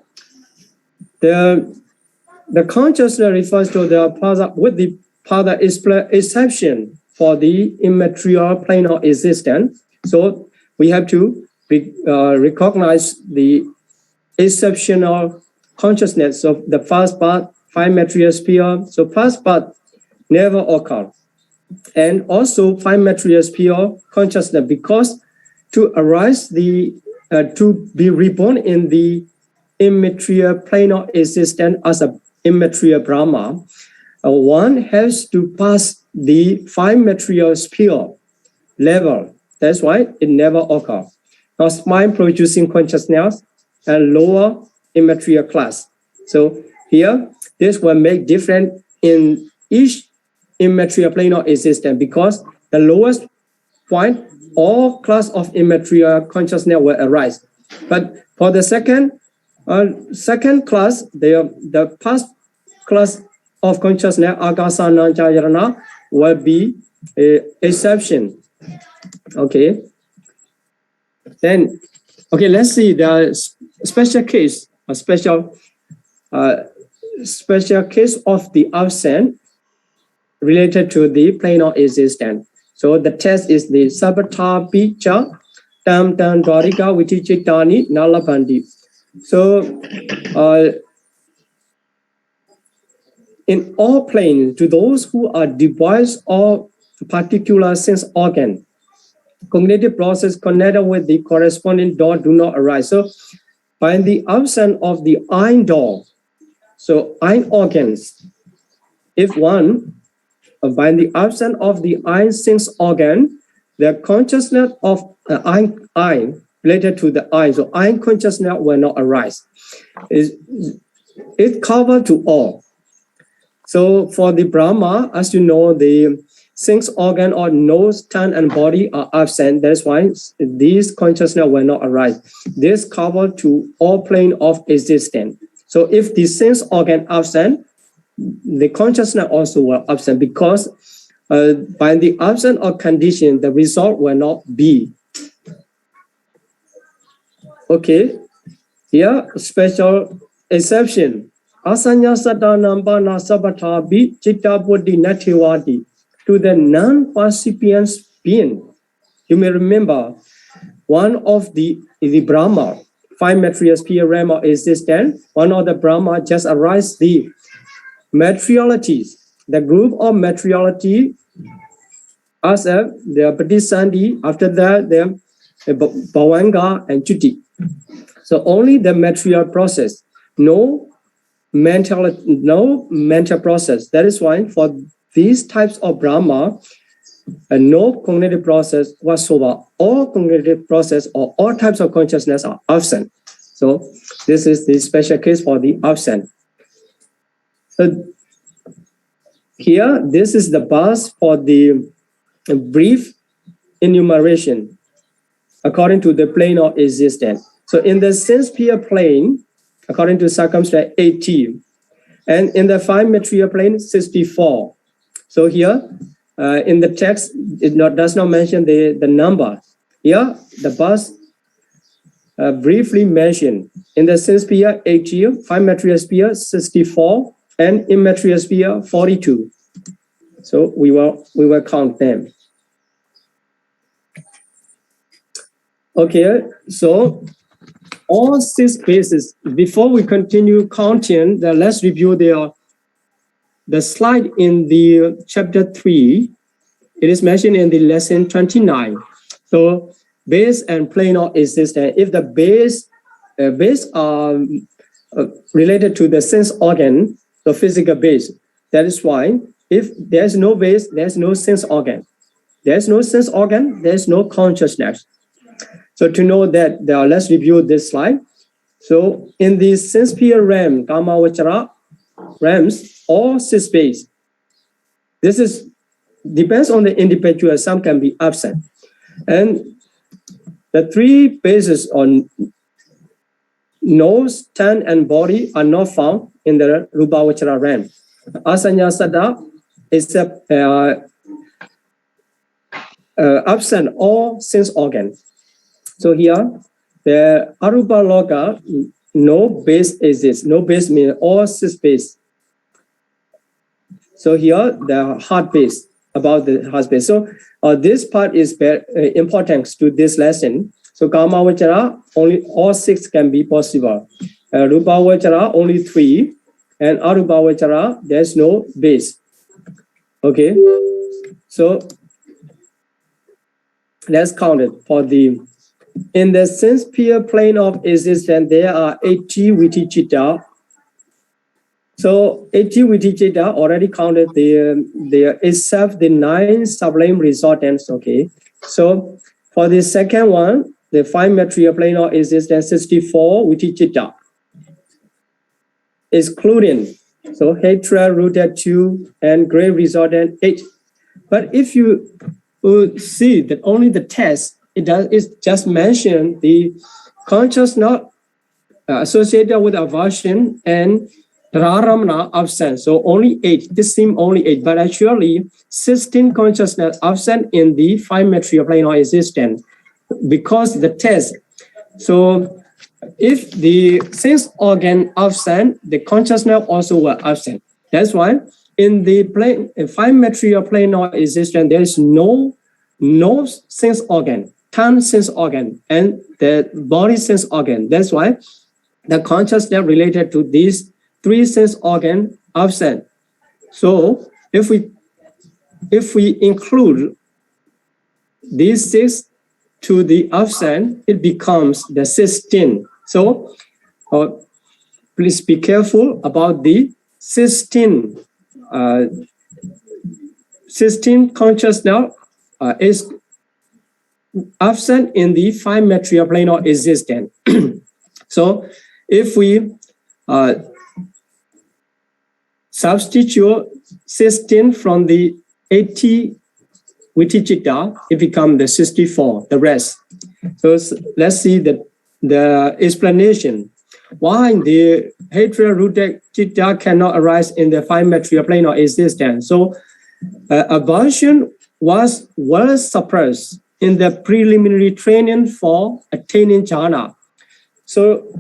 the consciousness refers to the father with the father exception for the immaterial plane of existence. So we have to recognize the exceptional consciousness of the first part, 5 material sphere. So first part never occur. And also 5 material sphere consciousness, because to arise to be reborn in the immaterial plane of existence as a immaterial Brahma, one has to pass the 5 material sphere level. That's why it never occurs. Now, mind producing consciousness and lower immaterial class. So here, this will make different in each immaterial plane of existence, because the lowest point, all class of immaterial consciousness will arise. But for the second class, the past class of consciousness, Akasana Jayarana, will be an exception. Okay. Then, okay, let's see the special case, a special case of the absent related to the plane of existence. So the test is the Sabata Picha Tam Tam Dwarika Vitichitani Nalabandi. So in all planes, to those who are devoid of particular sense organ, cognitive process connected with the corresponding door do not arise. So by the absence of the eye door, so eye organs, if one, by the absence of the eye sense organ, the consciousness of eye related to the eye, so eye consciousness will not arise. It covers to all. So for the Brahma, as you know, the sense organ or nose, tongue, and body are absent. That's why these consciousness will not arise. This covers to all plane of existence. So if the sense organ absent, the consciousness also will absent, because by the absence of condition, the result will not be. Okay, here special exception. Asanya satanam bana sabatabi chitta buddhi nathiwadi, to the non-percipient being. You may remember one of the Brahma, 5 material sphere realm of existence, one of the Brahma just arise the materialities, the group of materiality as the Padisandi, after that the Bhavanga and Chuti. So only the material process, no mental process. That is why for these types of Brahma, no cognitive process whatsoever. All cognitive process or all types of consciousness are absent. So this is the special case for the absent. So here, this is the bus for the brief enumeration according to the plane of existence. So in the sense sphere plane, according to circumstance 80, and in the 5 material plane 64. So here in the text, it does not mention the number. Here, the bus briefly mentioned in the sense sphere 80, 5 material sphere 64, and immaterial sphere 42. So we will count them. Okay, so all 6 bases. Before we continue counting, let's review the slide in the chapter 3. It is mentioned in the lesson 29. So base and plane of existence. If the base are related to the sense organ, the physical base, that is why if there's no base, there's no sense organ. There's no sense organ, there's no consciousness. So to know that, let's review this slide. So in the sense sphere realm, Kama Vachara realms, all 6 base. This is depends on the individual. Some can be absent, and the 3 bases on nose, tongue, and body are not found in the Rupa Vachara realm. Asanya Sada is absent all sense organs. So here, the Arupa Loka, no base exists. No base means all 6 base. So here, the heart base, about the heart base. So this part is very important to this lesson. So Kama Vachara, only all 6 can be possible. Rupa Vachara, only 3. And Arupa Vachara, there's no base. Okay. So let's count it for the. In the sense sphere plane of existence, there are 80 Vitichita So 80 Viticita already counted the itself the 9 sublime resultants. Okay. So for the second one, the 5 material planar existence 64 Viticita, excluding so hatred rooted 2 and grave resultant 8. But if you see that only the test, it just mention the consciousness associated with aversion and Raramana absent. So only 8. This seems only 8, but actually 16 consciousness absent in the 5 material planar existence because the test. So if the sense organ absent, the consciousness also were absent. That's why in the 5 material planar existence, there is no sense organ, tongue sense organ, and the body sense organ. That's why the consciousness related to these 3 sense organ absent. So if we include these 6 to the absent, it becomes the 16. So please be careful about the 16 consciousness is absent in the 5 material planar existence. So if we substitute 16 from the 80 Viticita, it becomes the 64, the rest. So let's see the explanation. Why the hatred-rooted citta cannot arise in the 5 material planar existence. So aversion was well suppressed in the preliminary training for attaining jhana. So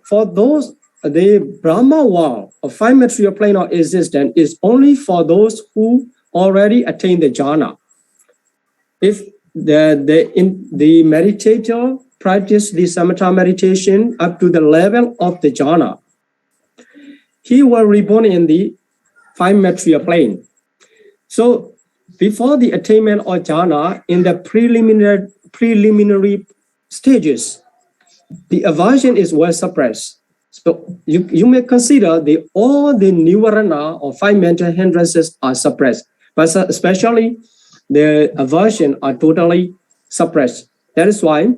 for those, the Brahma wall of 5 material planar existence is only for those who already attained the jhana. If the meditator practice the samatha meditation up to the level of the jhana, he will reborn in the 5 material plane. So before the attainment of jhana, in the preliminary stages, the aversion is well suppressed. So you may consider all the nivarana or 5 mental hindrances are suppressed, but especially the aversion are totally suppressed. That is why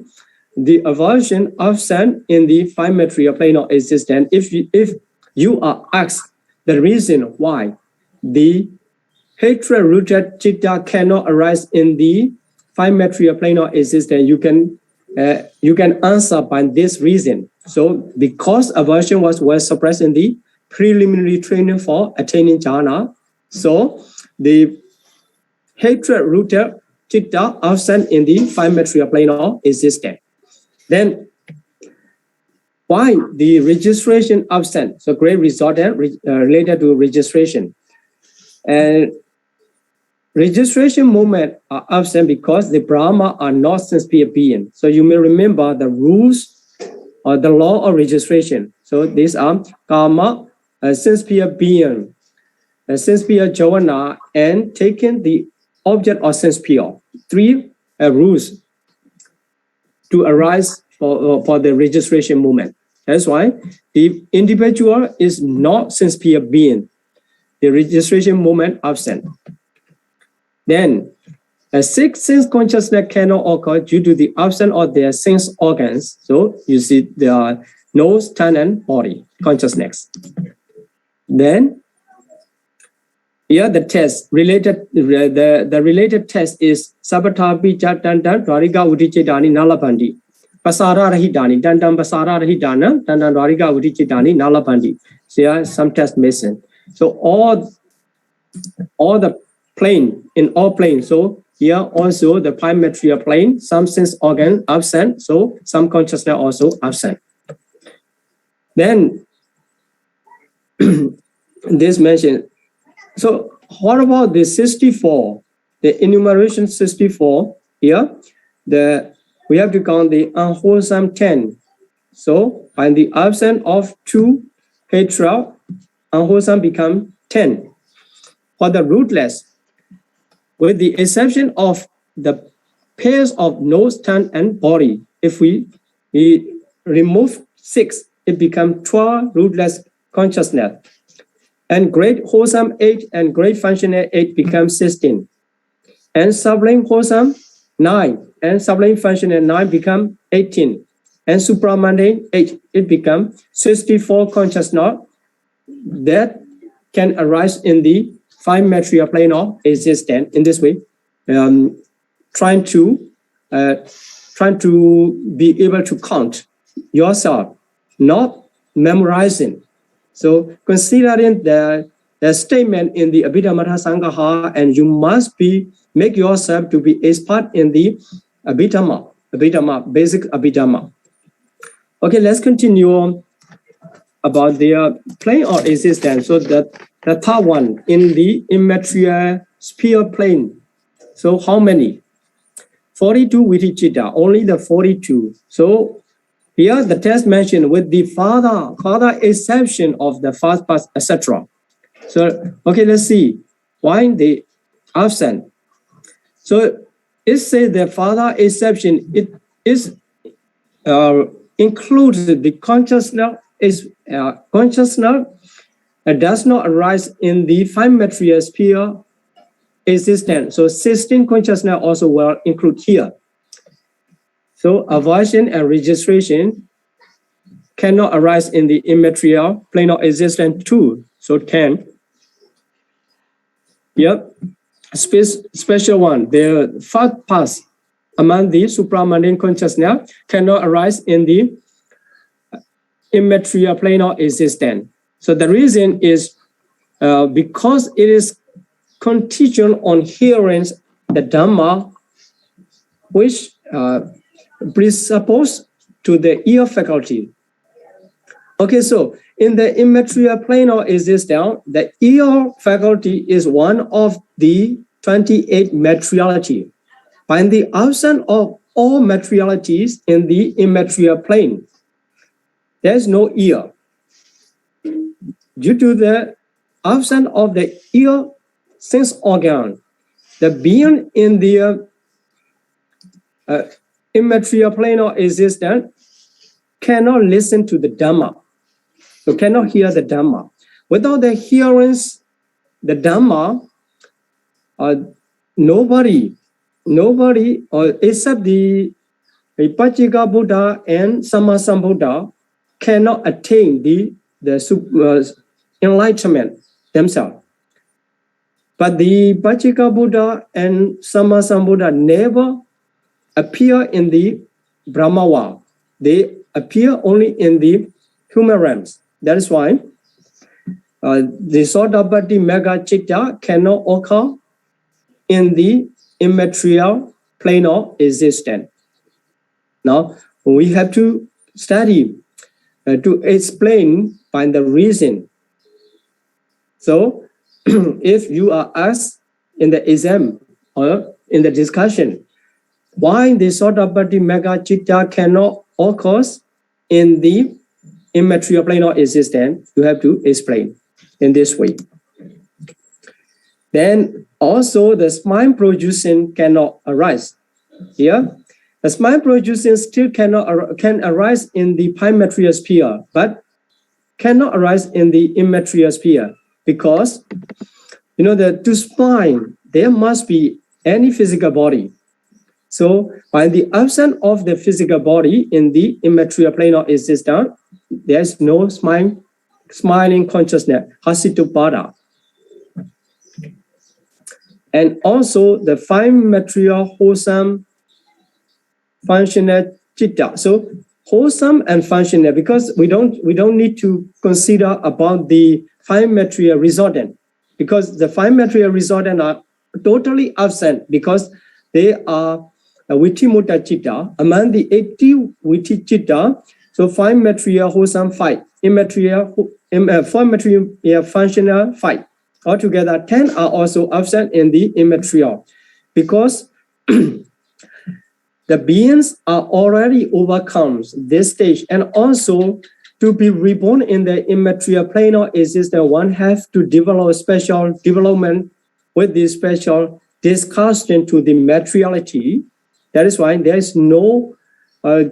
the aversion absent in the 5 material planar existence. If you are asked the reason why the hatred-rooted citta cannot arise in the 5 material planar existence, you can answer by this reason. So because aversion was well suppressed in the preliminary training for attaining jhana, so the hatred-rooted citta absent in the 5 material planar existence. Then why the registration absent? So great resultant related to registration. And registration movement are absent because the Brahma are not sense-pure being. So you may remember the rules or the law of registration. So these are karma, sense-pure being, sense-pure jhana, and taking the object of sense-pure. 3 rules to arise for the registration movement. That's why the individual is not sense-pure being. The registration movement absent. Then a 6 sense consciousness cannot occur due to the absence of their sense organs. So you see there are nose, tongue, and body consciousness. Then here the test related, the related test is Sabbata Bija Dandan Dwarika Udicitani Nalabandi. Pasara Rahidani, Dandan Pasara Rahidana, Dandan Dwarika Udicitani Nalabandi. So here some tests missing. So all the plane, in all planes. So here also the 5 material plane, some sense organ absent, so some consciousness also absent. Then this mentioned. So what about the 64? The enumeration 64 here, we have to count the unwholesome 10. So by the absence of 2 hatred, unwholesome become 10. For the rootless, with the exception of the pairs of nose, tongue, and body, if we remove 6, it becomes 12 rootless consciousness. And great wholesome age and great functional age becomes 16. And sublime wholesome 9 and sublime functional 9 become 18. And supramundane 8, it becomes 64 consciousness that can arise in the 5 material plane of existence. In this way, trying to be able to count yourself, not memorizing. So considering the statement in the Abhidhamma Sangaha, and you must make yourself to be expert in the Abhidhamma, basic Abhidhamma. Okay, let's continue on about the plane of existence. So the third one in the immaterial sphere plane. So how many? 42 Vitichitta, only the 42. So here the text mentioned with the further exception of the first part, etc. So okay, let's see why the absent. So it says the further exception, it is includes the consciousness does not arise in the 5 material sphere existence. So 16 consciousness also will include here. So aversion and registration cannot arise in the immaterial plane of existence too. So 10. Yep. Special one, the first pass among the supramundane consciousness cannot arise in the immaterial plane of existence. So the reason is because it is contingent on hearing the Dhamma, which presuppose to the ear faculty. Okay, so in the immaterial plane of existence, the ear faculty is one of the 28 materiality. By the absence of all materialities in the immaterial plane, there is no ear. Due to the absence of the ear sense organ, the being in the immaterial plane of existence cannot listen to the Dhamma. So cannot hear the Dhamma. Without the hearance, the Dhamma, nobody except the Pachika Buddha and Sammasambuddha cannot attain the enlightenment themselves. But the Pachika Buddha and Sammasambuddha never appear in the Brahma world. They appear only in the human realms. That is why the Sodapatti Mega Chitta cannot occur in the immaterial plane of existence. Now, we have to study to explain by the reason. So, if you are asked in the exam or in the discussion, why the Sodapatti Mega Chitta cannot occur in the immaterial plane of existence, you have to explain in this way. Then also the smile producing cannot arise. Here, the smile producing still can arise in the material sphere, but cannot arise in the immaterial sphere because to smile there must be any physical body. So by the absence of the physical body in the immaterial plane of existence, there is no smiling consciousness, hasitupada. And also the 5 material wholesome functional chitta. So wholesome and functional, because we don't need to consider about the 5 material resultant, because the 5 material resultant are totally absent because they are Vitimutta chitta. Among the 80 Viti chitta, so 5 material wholesome 5, immaterial 4 material functional 5. Altogether, 10 are also absent in the immaterial because the beings are already overcome this stage, and also to be reborn in the immaterial plane of existence, one has to develop special development with this special discussion to the materiality. That is why there is no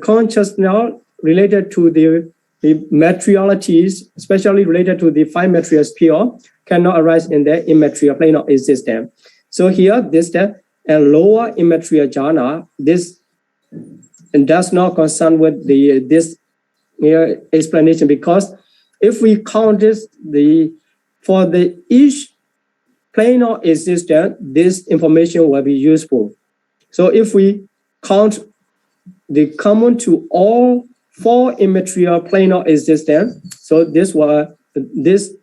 consciousness related to the the materialities, especially related to the 5 material sphere, cannot arise in the immaterial plane of existence. So here, this and lower immaterial jhana, this does not concern with this explanation, because if we count this, for each plane of existence, this information will be useful. So if we count the common to all 4 immaterial plane of existence, so this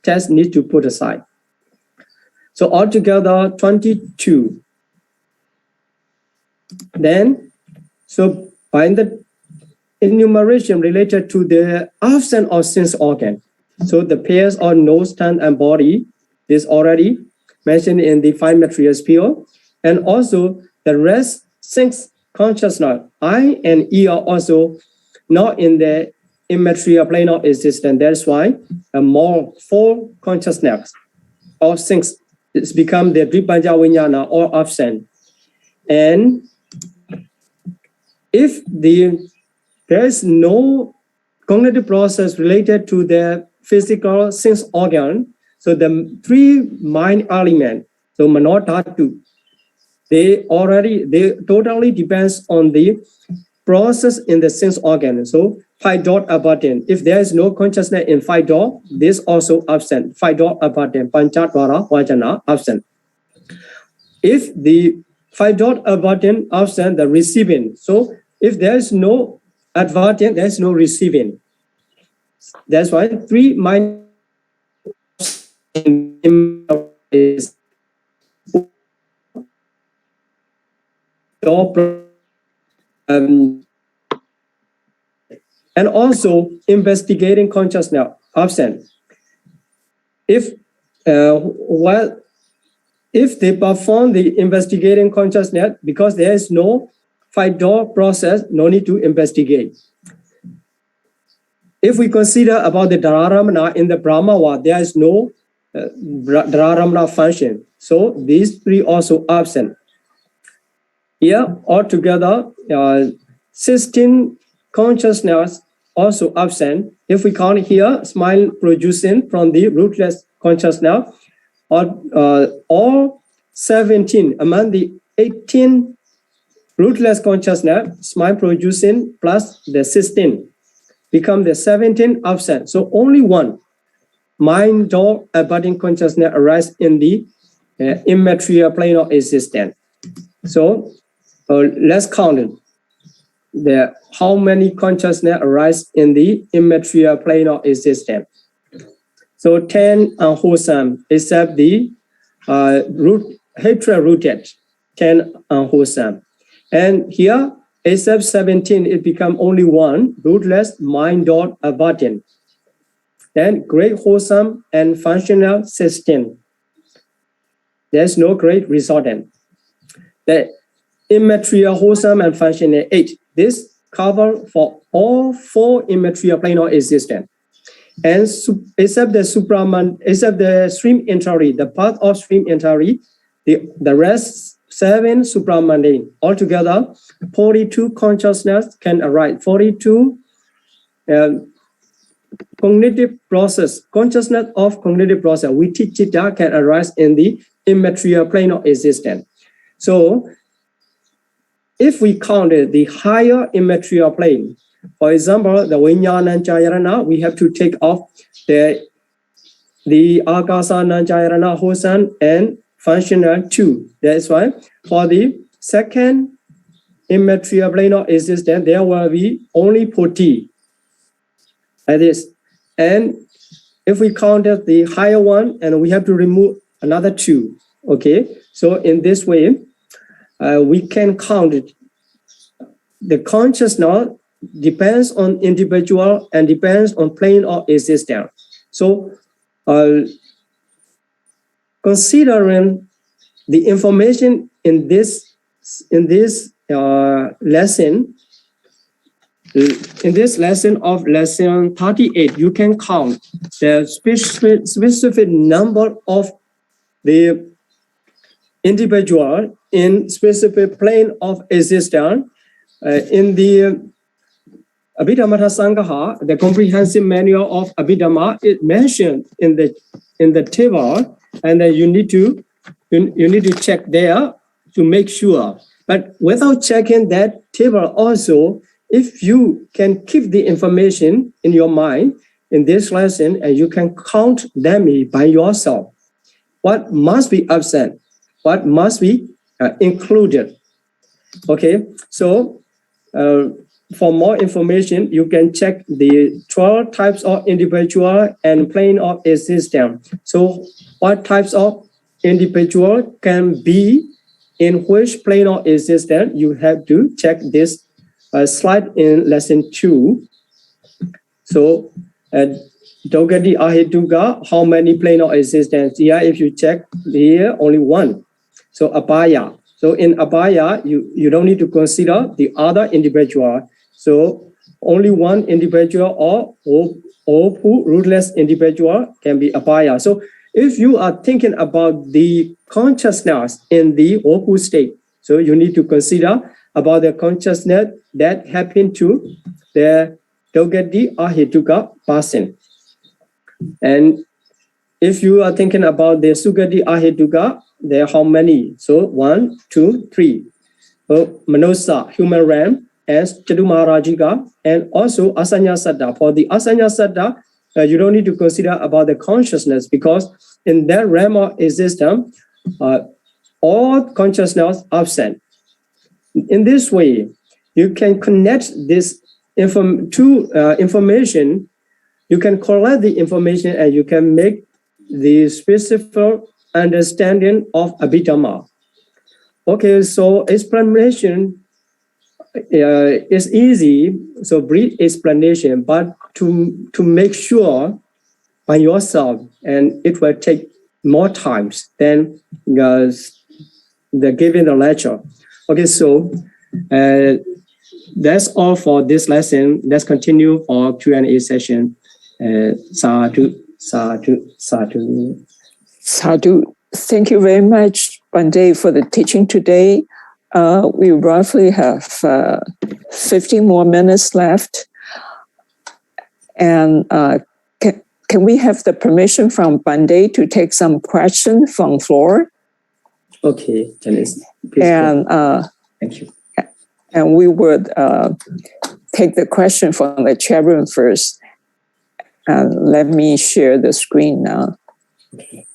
test needs to put aside. So altogether 22. Then, so by the enumeration related to the absence of sense organ, so the pairs of nose, tongue, and body is already mentioned in the 5 material sphere, and also the rest 6 consciousness, I and E, are also not in the immaterial plane of existence. That's why more 4 consciousness of 6 it's become the Dripanja Vinyana or absent. And if there is no cognitive process related to the physical sense organ, so the 3 mind elements, so Manodhatu, they totally depends on the process in the sense organ. So 5 dot abundant. If there is no consciousness in 5 dot, this also absent. 5 dot abundant, Panchatwara Vajana absent. If the 5 dot abundant absent, the receiving. So if there is no advertent, there is no receiving. That's why 3 mind is and also investigating consciousness absent. If they perform the investigating consciousness, because there is no 5 door process, no need to investigate. If we consider about the Dhararamana in the Brahmawa, there is no Dhararamana function. So these 3 also absent. Here altogether 16 consciousness also absent. If we count here, smile producing from the rootless consciousness, all 17 among the 18 rootless consciousness, smile producing plus the 16 become the 17 absent. So only 1 mind door abiding consciousness arise in the immaterial plane of existence. So let's count it. How many consciousness arise in the immaterial plane of existence. So 10 unwholesome, except the hatred rooted, 10 unwholesome. And here, except 17, it become only 1, rootless, mind dot abundant. Then great wholesome and functional 16. There's no great resultant. The immaterial, wholesome, and functional 8. This cover for all 4 immaterial plane of existence. And except the stream entry, the path of stream entry, the rest 7 supramundane. Altogether, 42 consciousness can arise. 42 cognitive process, consciousness of cognitive process, Vitichitta, can arise in the immaterial plane of existence. So if we counted the higher immaterial plane, for example, the Vinyananjayarana, we have to take off the Akasananjayarana, wholesome and functional 2. That's why for the second immaterial plane of existence, there will be only 40. Like this. And if we counted the higher one, and we have to remove another 2. Okay, so in this way, we can count it. The consciousness depends on individual and depends on plane of existence. So considering the information in this lesson, in this lesson of lesson 38, you can count the specific number of the individual in specific plane of existence in the Abhidhamma Sangaha, the comprehensive manual of Abhidhamma, is mentioned in the table, and then you need to check there to make sure. But without checking that table also, if you can keep the information in your mind in this lesson, and you can count them by yourself, what must be absent, what must be included. Okay, so for more information, you can check the 12 types of individual and plane of existence. So what types of individual can be in which plane of existence? You have to check this slide in lesson 2. So Dogati Ahituka, how many plane of existence? Here, if you check here, only one. So Abhaya. So in Abhaya, you don't need to consider the other individual. So only one individual or rootless individual can be Abhaya. So if you are thinking about the consciousness in the Opu state, so you need to consider about the consciousness that happened to the Dogati Ahituka person. And if you are thinking about the Sugati Ahituka, there are how many? So 1, 2, 3. So Manosa, human realm, and Chadumarajika, and also Asanya Saddha. For the Asanya Saddha, you don't need to consider about the consciousness, because in that realm of existence, all consciousness absent. In this way, you can connect this information. You can collect the information, and you can make the specific understanding of Abhidhamma. Okay, so explanation is easy, so brief explanation, but to make sure by yourself, and it will take more times than the giving the lecture. Okay, so that's all for this lesson. Let's continue for Q&A session. Sadhu, sadhu, sadhu. Sadhu. Thank you very much, Bande, for the teaching today. We roughly have 15 more minutes left. And can we have the permission from Bande to take some questions from floor? Okay, Janice. And thank you. And we would take the question from the chairman first. Let me share the screen now. Okay.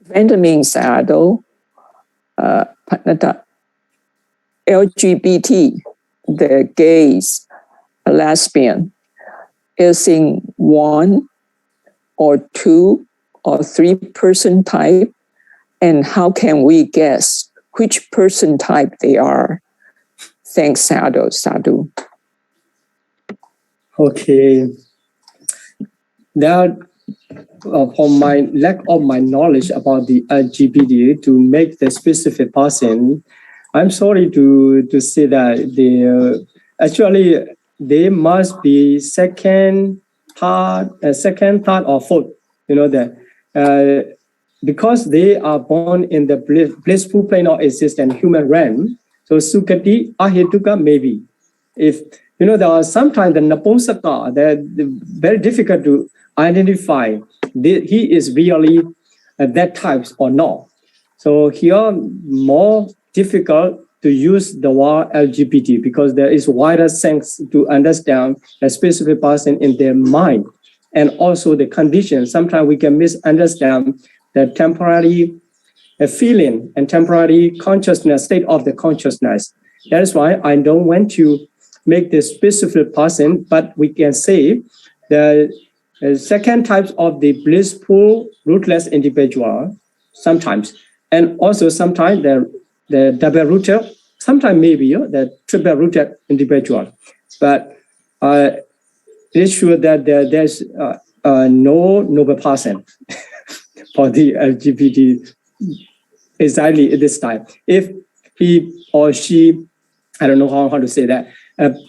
Benjamin Sado, Pandaka, LGBT, the gays, a lesbian, is in 1 or 2 or 3 person type, and how can we guess which person type they are? Thanks, Sadhu. Sadhu. Okay. That for my lack of my knowledge about the LGBT to make the specific person, I'm sorry to say that actually they must be second, third, or fourth. You know that because they are born in the blissful plane of existence, human realm. So Sukati, Ahituka, maybe. If you know, there are sometimes the Napumsaka, they're very difficult to identify. He is really that type or not. So here more difficult to use the word LGBT, because there is wider sense to understand a specific person in their mind, and also the condition. Sometimes we can misunderstand the temporary feeling and temporary consciousness, state of the consciousness. That is why I don't want to make this specific person, but we can say the second types of the blissful rootless individual sometimes, and also sometimes the double rooted, sometimes maybe the triple rooted individual. But it's sure that there's no noble person for the LGBT exactly at this time. If he or she, I don't know how to say that,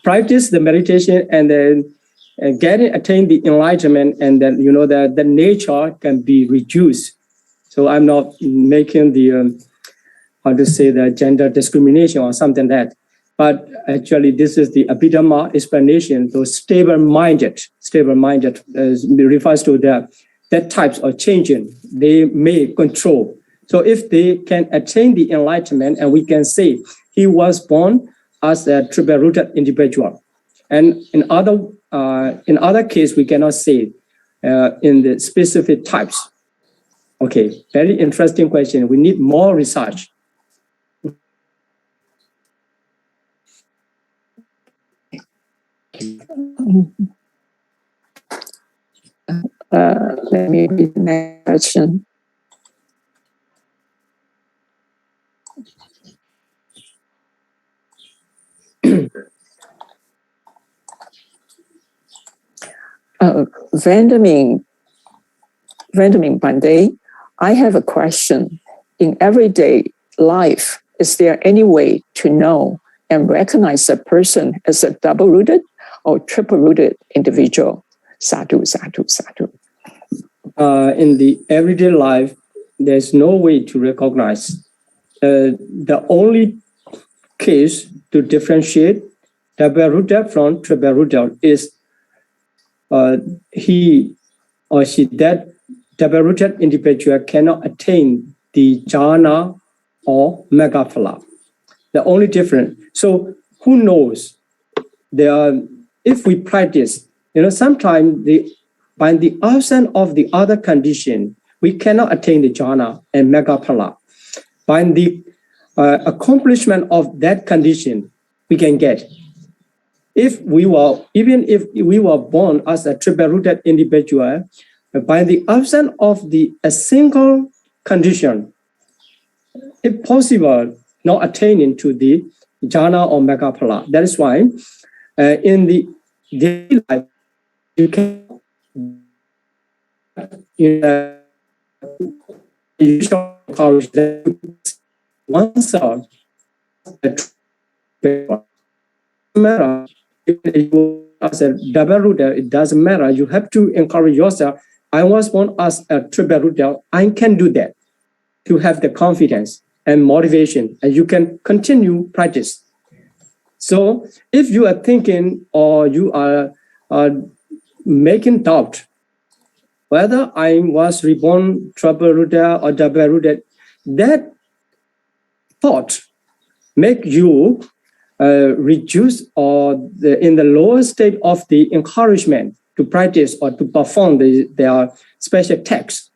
practice the meditation and then attain the enlightenment, and then you know that the nature can be reduced. So I'm not making the, how to say, the gender discrimination or something like that. But actually, this is the Abhidhamma explanation. So stable-minded refers to that types of changing they may control. So if they can attain the enlightenment, and we can say he was born as a triple-rooted individual. And in other case, we cannot say in the specific types. Okay, very interesting question. We need more research. Let me read the next question. Vandermin Pandey, I have a question. In everyday life, is there any way to know and recognize a person as a double-rooted or triple-rooted individual? Sadhu, sadhu, sadhu. In the everyday life, there's no way to recognize. The only case to differentiate double-rooted from triple-rooted is he or she, that double-rooted individual cannot attain the jhana or megaphala. The only difference. So who knows? If we practice, sometimes by the absence of the other condition, we cannot attain the jhana and megaphala. By the accomplishment of that condition, we can get. Even if we were born as a triple-rooted individual, by the absence of a single condition, if possible, not attaining to the jhana or megaphala. That is why in the daily life, you can encourage oneself matter. As a double rooter, it doesn't matter. You have to encourage yourself. I was born as a triple rooter. I can do that. To have the confidence and motivation, and you can continue practice. So if you are thinking or you are making doubt whether I was reborn triple rooter or double rooted, that thought make you reduce or in the lower state of the encouragement to practice or to perform their special texts.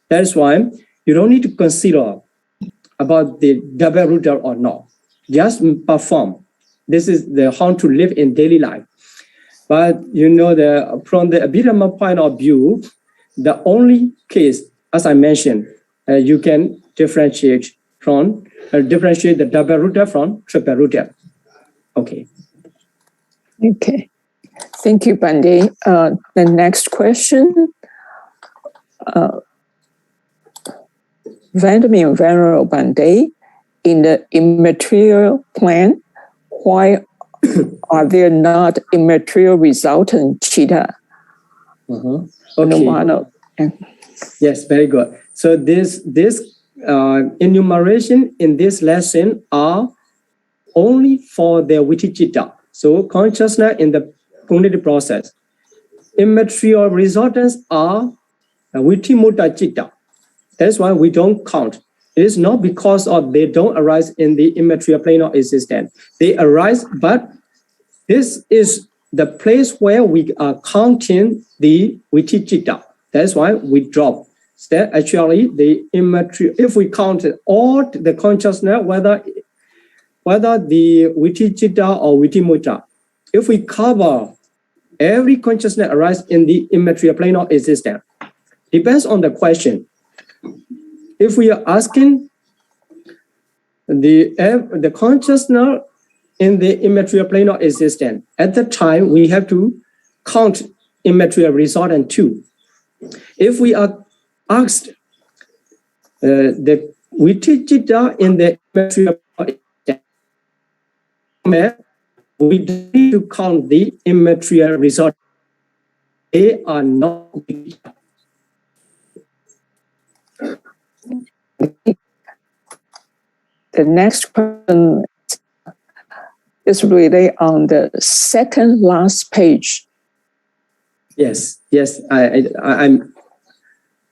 That is why you don't need to consider about the double rooter or not. Just perform. This is how to live in daily life. But from the Abhidhamma point of view, the only case, as I mentioned, you can differentiate the double rooter from triple rooter. Okay. Okay. Thank you, Pandey. The next question. Vandermin Venerable Pandey, in the immaterial plane, why are there not immaterial resultant chitta? Okay. Yes, very good. So this enumeration in this lesson are only for the Vitichitta. So consciousness in the cognitive process. Immaterial resultants are Vitimutta Chitta. That's why we don't count. It is not because they don't arise in the immaterial plane of existence. They arise, but this is the place where we are counting the Vitichitta. That's why we drop. So actually, the immaterial, if we count all the consciousness, whether the Vitichitta or Vitimutta, if we cover every consciousness arises in the immaterial plane of existence, depends on the question. If we are asking the consciousness in the immaterial plane of existence, at the time we have to count immaterial resultant too. If we are asked the Vitichitta in the immaterial plane of existence, we need to count the immaterial result. They are not. the next question is really on the second last page. Yes, I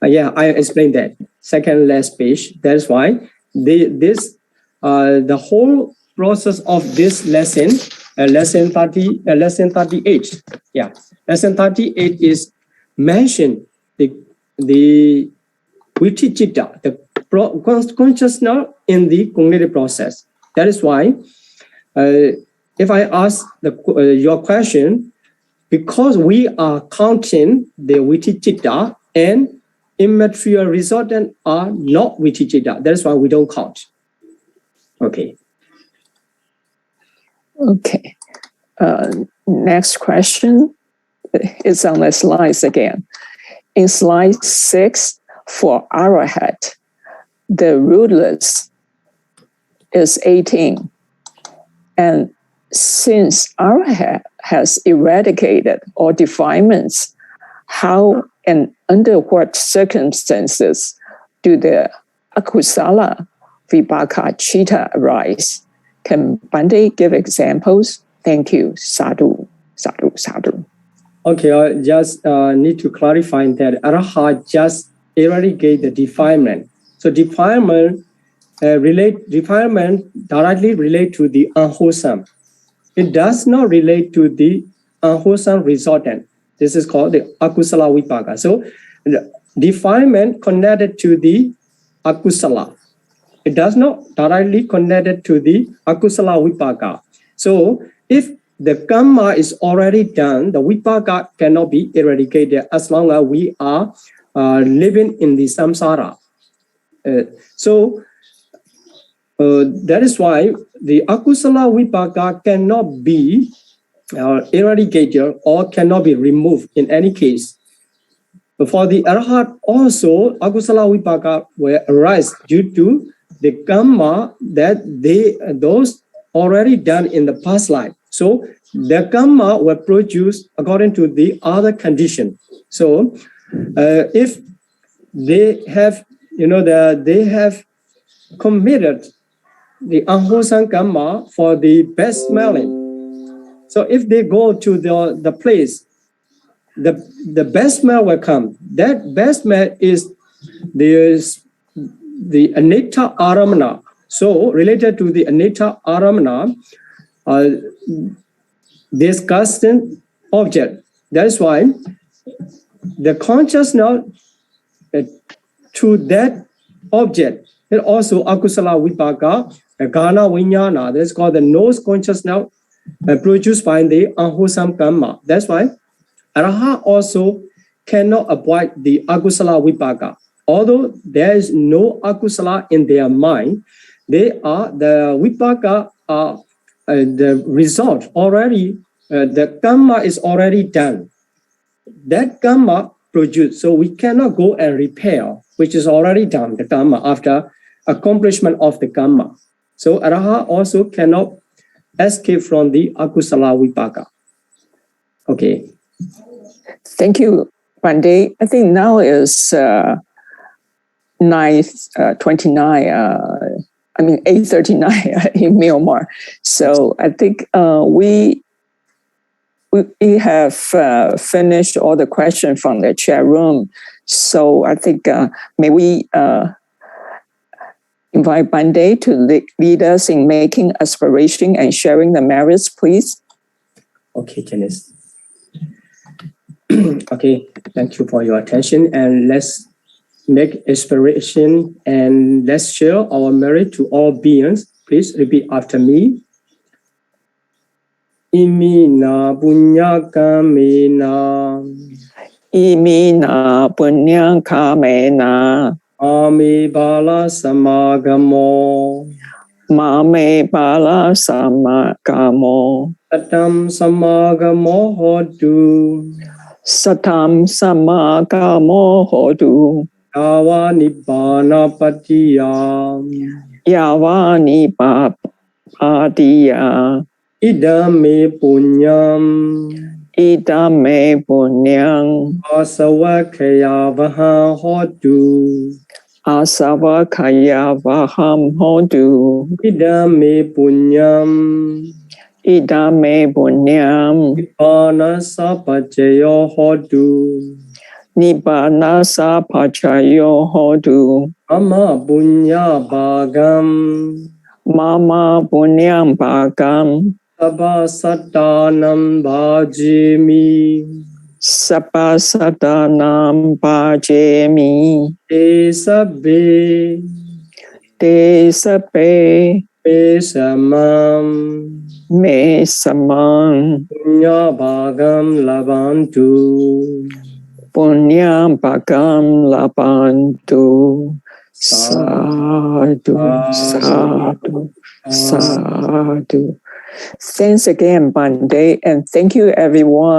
explained that second last page. That's why the whole process of this lesson, lesson 38. Yeah, lesson 38 is mention the viticita, the consciousness in the cognitive process. That is why, if I ask your question, because we are counting the viticita and immaterial resultant are not viticita, that is why we don't count. Okay. Okay. Next question is on the slides again. In slide 6, for arhat, the rootless is 18. And since arhat has eradicated all defilements, how and under what circumstances do the akusala vipaka chitta arise? Can Bande give examples? Thank you. Sadhu, sadhu, sadhu. Okay, I just need to clarify that arhat just eradicate the defilement. So defilement directly relate to the unwholesome. It does not relate to the unwholesome resultant. This is called the akusala vipaka. So the defilement connected to the akusala. It does not directly connected to the akusala vipaka. So if the karma is already done, the vipaka cannot be eradicated as long as we are living in the samsara. That is why the akusala vipaka cannot be eradicated or cannot be removed in any case. For the arhat also, akusala vipaka will arise due to the karma that those already done in the past life. So the karma will produce according to the other condition. So if they have, they have committed the unwholesome karma for the bad smelling. So if they go to the place, the bad smell will come. That bad smell is the anitta aramana. So related to the anitta aramana, disgusting object. That is why the consciousness to that object, and also akusala vipaka, gana vinyana, that's called the nose consciousness produced by the unwholesome karma. That's why arhat also cannot avoid the akusala vipaka. Although there is no akusala in their mind, the vipaka are the result already, the karma is already done. That karma produced, so we cannot go and repair, which is already done, the karma after accomplishment of the karma. So arhat also cannot escape from the akusala vipaka. Okay. Thank you, Bande. I think now is 8:39 in Myanmar. So I think we have finished all the questions from the chat room. So I think may we invite Bande to lead us in making aspiration and sharing the merits, please. Okay, Janice. Okay, thank you for your attention, and let's make aspiration and let's share our merit to all beings. Please repeat after me. Imina punya kamena. Imina punya kamena. Mame bala samagamo. Mame bala samagamo. Satam samagamo hodu. Satam samagamo hodu. Yawa nibbana patiya. Yawa nibbana. Idame punyam. Idame punyam. Asawakaya vaha hodu. Asavakaya vaham hodu. idame punyam Idame bunyam. nibbana sapajayo hodu Nibbana sapachayo hodu. mama punya bhagam Mama bunyam bhagam. sabba sattanam bhajemi Sabba sadanam bhajemi. te sabbe Te sabbe me samam me samang. punya bhagam labantu Punyam bhagam labantu. Sadhu, sadhu, sadhu. Thanks again, Bande, and thank you, everyone.